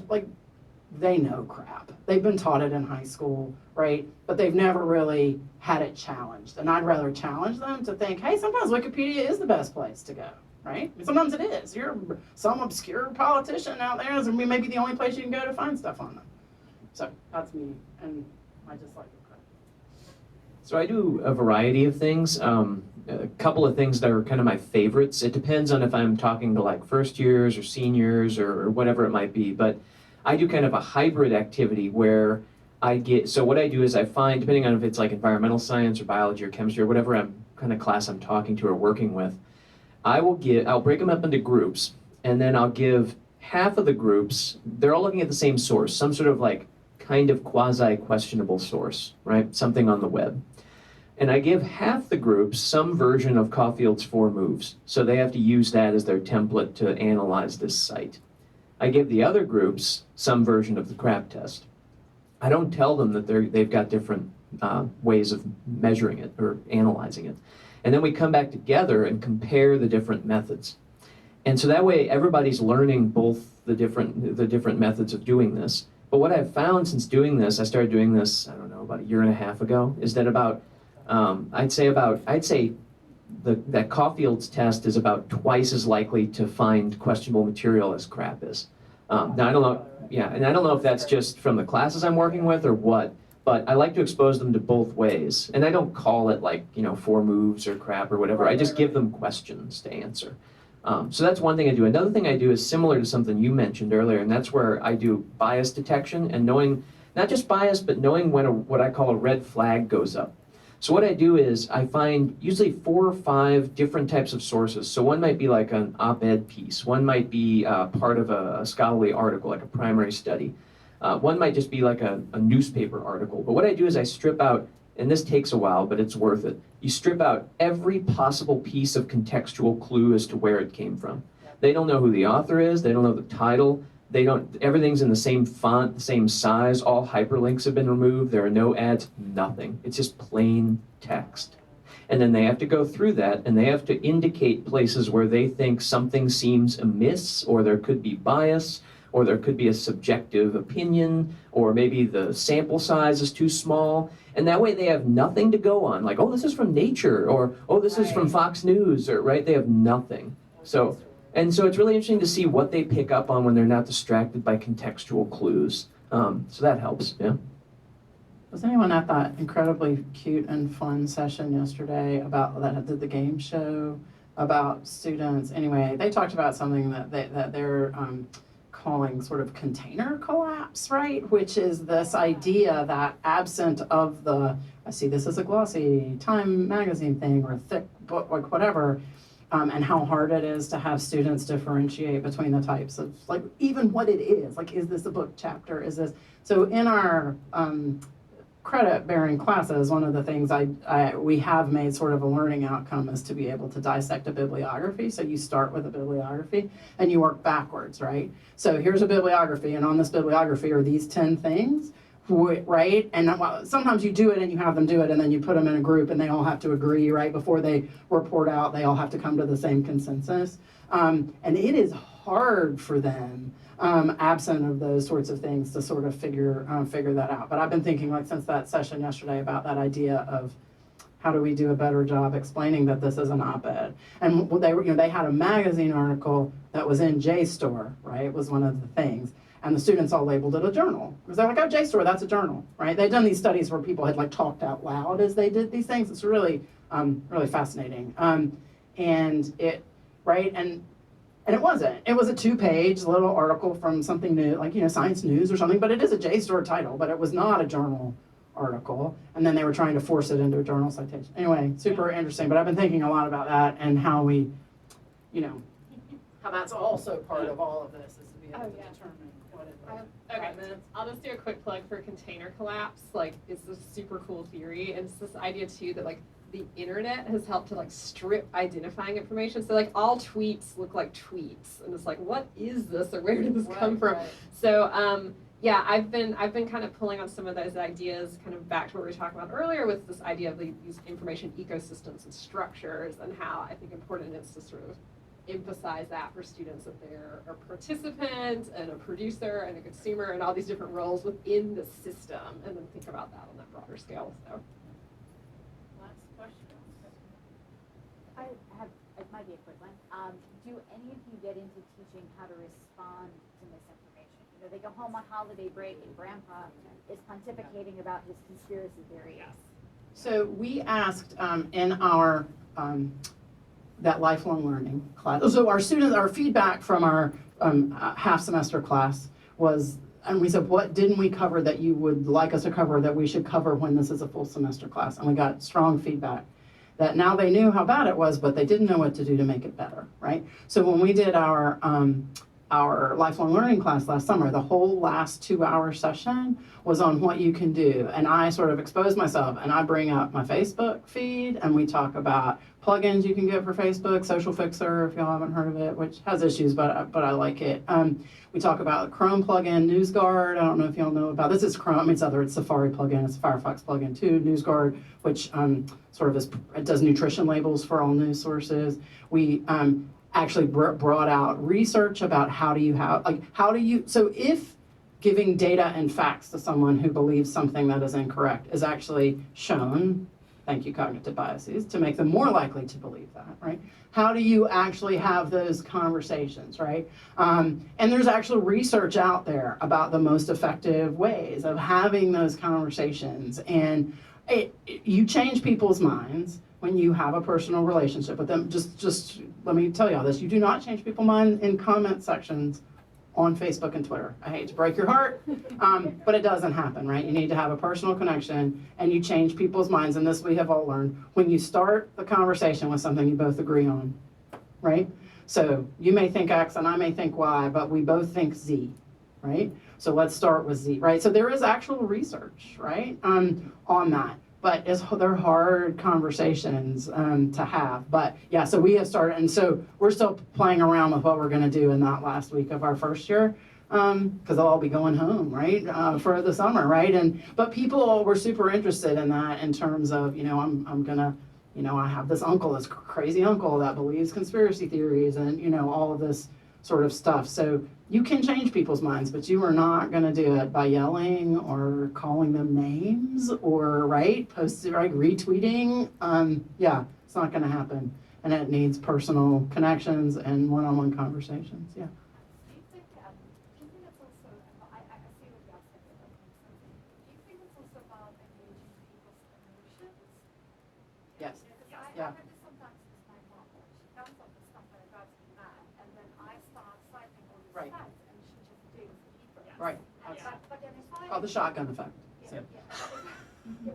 they know CRAP. They've been taught it in high school, right? But they've never really had it challenged. And I'd rather challenge them to think, hey, sometimes Wikipedia is the best place to go, right? Sometimes it is. You're some obscure politician out there, and maybe the only place you can go to find stuff on them. So that's me and my dislike of credit. So I do a variety of things. A couple of things that are kind of my favorites. It depends on if I'm talking to like first years or seniors or whatever it might be. But I do kind of a hybrid activity where so what I do is I find, depending on if it's like environmental science or biology or chemistry or whatever kind of class I'm talking to or working with, I'll break them up into groups, and then I'll give half of the groups, they're all looking at the same source, some sort of like kind of quasi-questionable source, right? Something on the web. And I give half the groups some version of Caulfield's 4 moves. So they have to use that as their template to analyze this site. I give the other groups some version of the crab test. I don't tell them that they've got different ways of measuring it or analyzing it. And then we come back together and compare the different methods. And so that way everybody's learning both the different methods of doing this. But what I've found since doing this, I started doing this, I don't know, about a year and a half ago, is that I'd say that Caulfield's test is about twice as likely to find questionable material as crap is. Now I don't know, and I don't know if that's just from the classes I'm working with or what, but I like to expose them to both ways. And I don't call it like, 4 moves or crap or whatever. I just give them questions to answer. So that's one thing I do. Another thing I do is similar to something you mentioned earlier, and that's where I do bias detection and knowing, not just bias, but knowing when what I call a red flag goes up. So what I do is I find usually 4 or 5 different types of sources. So one might be like an op-ed piece. One might be part of a scholarly article, like a primary study. One might just be like a newspaper article. But what I do is I strip out, and this takes a while, but it's worth it. You strip out every possible piece of contextual clue as to where it came from. They don't know who the author is. They don't know the title. Everything's in the same font, the same size. All hyperlinks have been removed. There are no ads, nothing. It's just plain text. And then they have to go through that, and they have to indicate places where they think something seems amiss, or there could be bias, or there could be a subjective opinion, or maybe the sample size is too small. And that way they have nothing to go on, like, oh, this is from Nature, or, oh, this is from Fox News, or, right? They have nothing. So it's really interesting to see what they pick up on when they're not distracted by contextual clues. So that helps, yeah. Was anyone at that incredibly cute and fun session yesterday about that did the game show about students? Anyway, they talked about something that they're calling sort of container collapse, right? Which is this idea that absent of I see this as a glossy Time magazine thing or a thick book, like whatever, and how hard it is to have students differentiate between the types of, like, even what it is. Like, is this a book chapter? Is this? So in our credit-bearing classes, one of the things we have made sort of a learning outcome is to be able to dissect a bibliography. So you start with a bibliography and you work backwards, right? So here's a bibliography, and on this bibliography are these 10 things, right? And sometimes you do it and you have them do it, and then you put them in a group and they all have to agree, right? Before they report out, they all have to come to the same consensus. And it is hard for them, absent of those sorts of things, to sort of figure that out. But I've been thinking, like, since that session yesterday about that idea of how do we do a better job explaining that this is an op-ed. And they had a magazine article that was in JSTOR, right? It was one of the things. And the students all labeled it a journal. Because they're like, oh, JSTOR, that's a journal, right? They'd done these studies where people had, like, talked out loud as they did these things. It's really, really fascinating. And it it wasn't. It was a 2-page little article from something new, like, Science News or something, but it is a JSTOR title, but it was not a journal article. And then they were trying to force it into a journal citation. Anyway, super interesting. But I've been thinking a lot about that and how we, how that's also part of all of this, is to be able to determine what it is. Okay, I'll just do a quick plug for container collapse. Like, it's a super cool theory, and it's this idea too that, like, the internet has helped to, like, strip identifying information. So, like, all tweets look like tweets, and it's like, what is this, or where did this come from? Right. So, yeah, I've been kind of pulling on some of those ideas, kind of back to what we were talking about earlier with this idea of these information ecosystems and structures, and how I think important it is to sort of emphasize that for students, that they're a participant and a producer and a consumer and all these different roles within the system, and then think about that on that broader scale. So. It might be a quick one. Do any of you get into teaching how to respond to misinformation? or they go home on holiday break and grandpa is pontificating about his conspiracy theories. So we asked in our that lifelong learning class. So our students, our feedback from our half semester class was, and we said, what didn't we cover that you would like us to cover that we should cover when this is a full semester class? And we got strong feedback that now they knew how bad it was, but they didn't know what to do to make it better, right? So when we did our lifelong learning class last summer, the whole last 2-hour session was on what you can do. And I sort of exposed myself and I bring up my Facebook feed and we talk about plugins you can get for Facebook, Social Fixer, if y'all haven't heard of it, which has issues, but I like it. We talk about Chrome plugin, NewsGuard. I don't know if y'all know about this. Is Chrome. It's Safari plugin. It's a Firefox plugin too. NewsGuard, which sort of it does nutrition labels for all news sources. We actually brought out research about so if giving data and facts to someone who believes something that is incorrect is actually shown, thank you cognitive biases, to make them more likely to believe that, right? How do you actually have those conversations, right? And there's actual research out there about the most effective ways of having those conversations. And you change people's minds when you have a personal relationship with them. Just let me tell y'all this, you do not change people's minds in comment sections on Facebook and Twitter. I hate to break your heart, but it doesn't happen, right? You need to have a personal connection and you change people's minds, and this we have all learned, when you start the conversation with something you both agree on, right? So you may think X and I may think Y, but we both think Z, right? So let's start with Z, right? So there is actual research, right, on that. But they're hard conversations to have. But yeah, so we have started, and so we're still playing around with what we're going to do in that last week of our first year, because they'll all be going home, right, for the summer, right? But people were super interested in that in terms of, I'm gonna, I have this uncle, this crazy uncle that believes conspiracy theories and, all of this sort of stuff. So you can change people's minds, but you are not going to do it by yelling or calling them names or, right, retweeting. Yeah, it's not going to happen. And it needs personal connections and one-on-one conversations. Yeah. Do you think it's also, I see what you're saying, that makes sense. Do you think it's also about engaging people's emotions? Yes. Because Yeah. I do this sometimes with my mom. She comes up with stuff that drives me mad, and then I start citing all these Right. facts, and she just digs deeper. Right. But then if I... Called the shotgun effect. Yeah, So. yeah.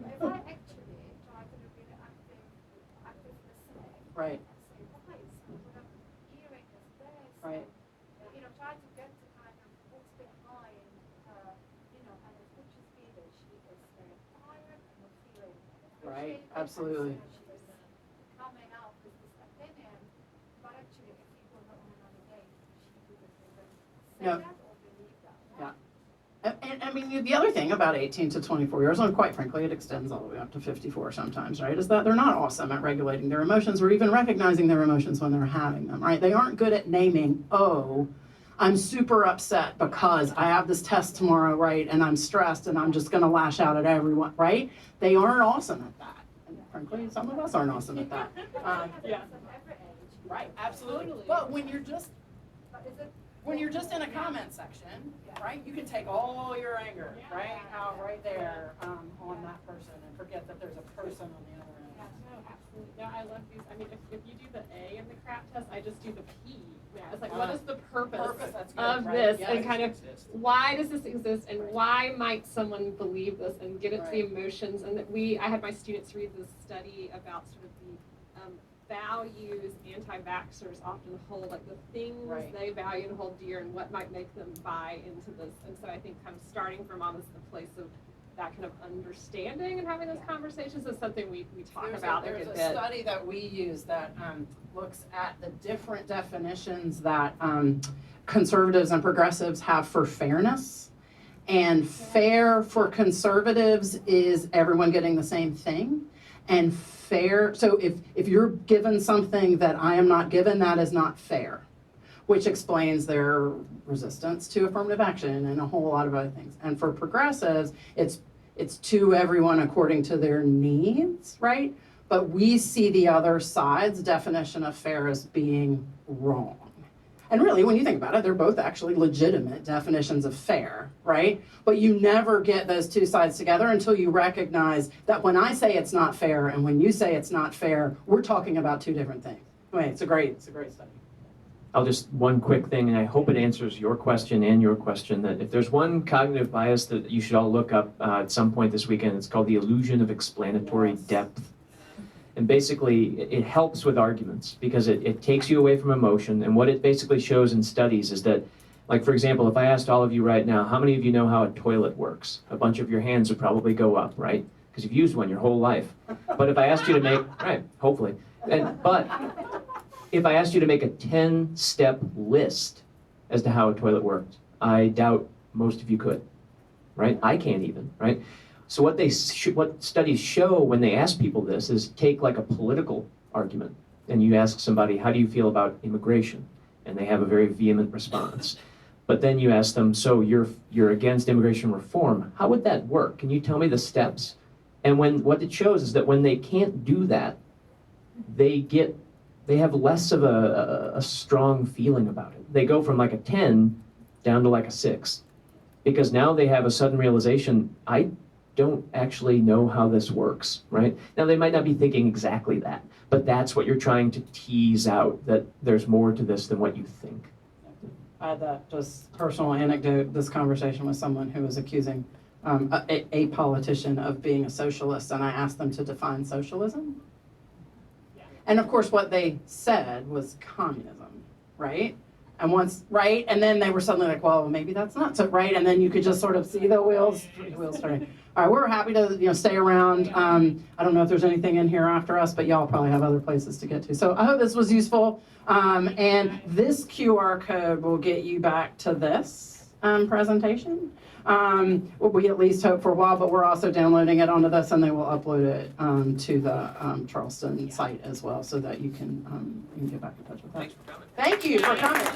If I actually try to do really active listening, Right. and say, guys, what I'm hearing is this. Right. Try to get to kind of what's behind, and if which is either she is very tired and not feeling Right, appreciated, absolutely. and so she is coming out with this opinion, but actually if you were on another day, she wouldn't even say No. that or believe that. Yeah. And I mean, the other thing about 18 to 24 years, and quite frankly, it extends all the way up to 54 sometimes, right, is that they're not awesome at regulating their emotions or even recognizing their emotions when they're having them, right? They aren't good at naming, oh, I'm super upset because I have this test tomorrow, right, and I'm stressed and I'm just going to lash out at everyone, right? They aren't awesome at that. And frankly, some of us aren't awesome at that. Yeah. Right, absolutely. But when you're just in a comment section, right, you can take all your anger, right, out right there on that person and forget that there's a person on the other end. No, absolutely. No, I love these. I mean, if you do the A in the crap test, I just do the P. Yeah, it's like, what is the purpose That's good, of right? this? Yes. And kind of, why does this exist? And why might someone believe this? And get into the emotions. And that I had my students read this study about sort of the values anti-vaxxers often hold, like the things they value and hold dear and what might make them buy into this. And so I think kind of starting from almost the place of that kind of understanding and having those conversations is something we talk about. There's a study that we use that looks at the different definitions that conservatives and progressives have for fairness. And fair for conservatives is everyone getting the same thing. And fair, so if you're given something that I am not given, that is not fair, which explains their resistance to affirmative action and a whole lot of other things. And for progressives, it's to everyone according to their needs, right? But we see the other side's definition of fair as being wrong. And really, when you think about it, they're both actually legitimate definitions of fair, right? But you never get those two sides together until you recognize that when I say it's not fair and when you say it's not fair, we're talking about two different things. Anyway, it's a great study. I'll just, one quick thing, and I hope it answers your question and your question, that if there's one cognitive bias that you should all look up at some point this weekend, it's called the illusion of explanatory depth. And basically, it helps with arguments because it takes you away from emotion. And what it basically shows in studies is that, like, for example, if I asked all of you right now, how many of you know how a toilet works? A bunch of your hands would probably go up, right? Because you've used one your whole life. But if I asked you to make, right, hopefully. But if I asked you to make a 10-step list as to how a toilet worked, I doubt most of you could, right? I can't even, right? So what studies show when they ask people this is take like a political argument, and you ask somebody, how do you feel about immigration? And they have a very vehement response. But then you ask them, so you're against immigration reform. How would that work? Can you tell me the steps? And what it shows is that when they can't do that, they have less of a strong feeling about it. They go from like a 10 down to like a 6. Because now they have a sudden realization, I don't actually know how this works, right? Now they might not be thinking exactly that, but that's what you're trying to tease out, that there's more to this than what you think. I had that just personal anecdote, this conversation with someone who was accusing a politician of being a socialist, and I asked them to define socialism. And of course what they said was communism, right? And then they were suddenly like, well, maybe that's not so, right? And then you could just sort of see the wheels turning. All right, we're happy to stay around. I don't know if there's anything in here after us, but y'all probably have other places to get to. So I hope this was useful. And this QR code will get you back to this presentation. We at least hope for a while, but we're also downloading it onto this, and they will upload it to the Charleston site as well, so that you can get back in touch with that. Thanks for coming. Thank you for coming.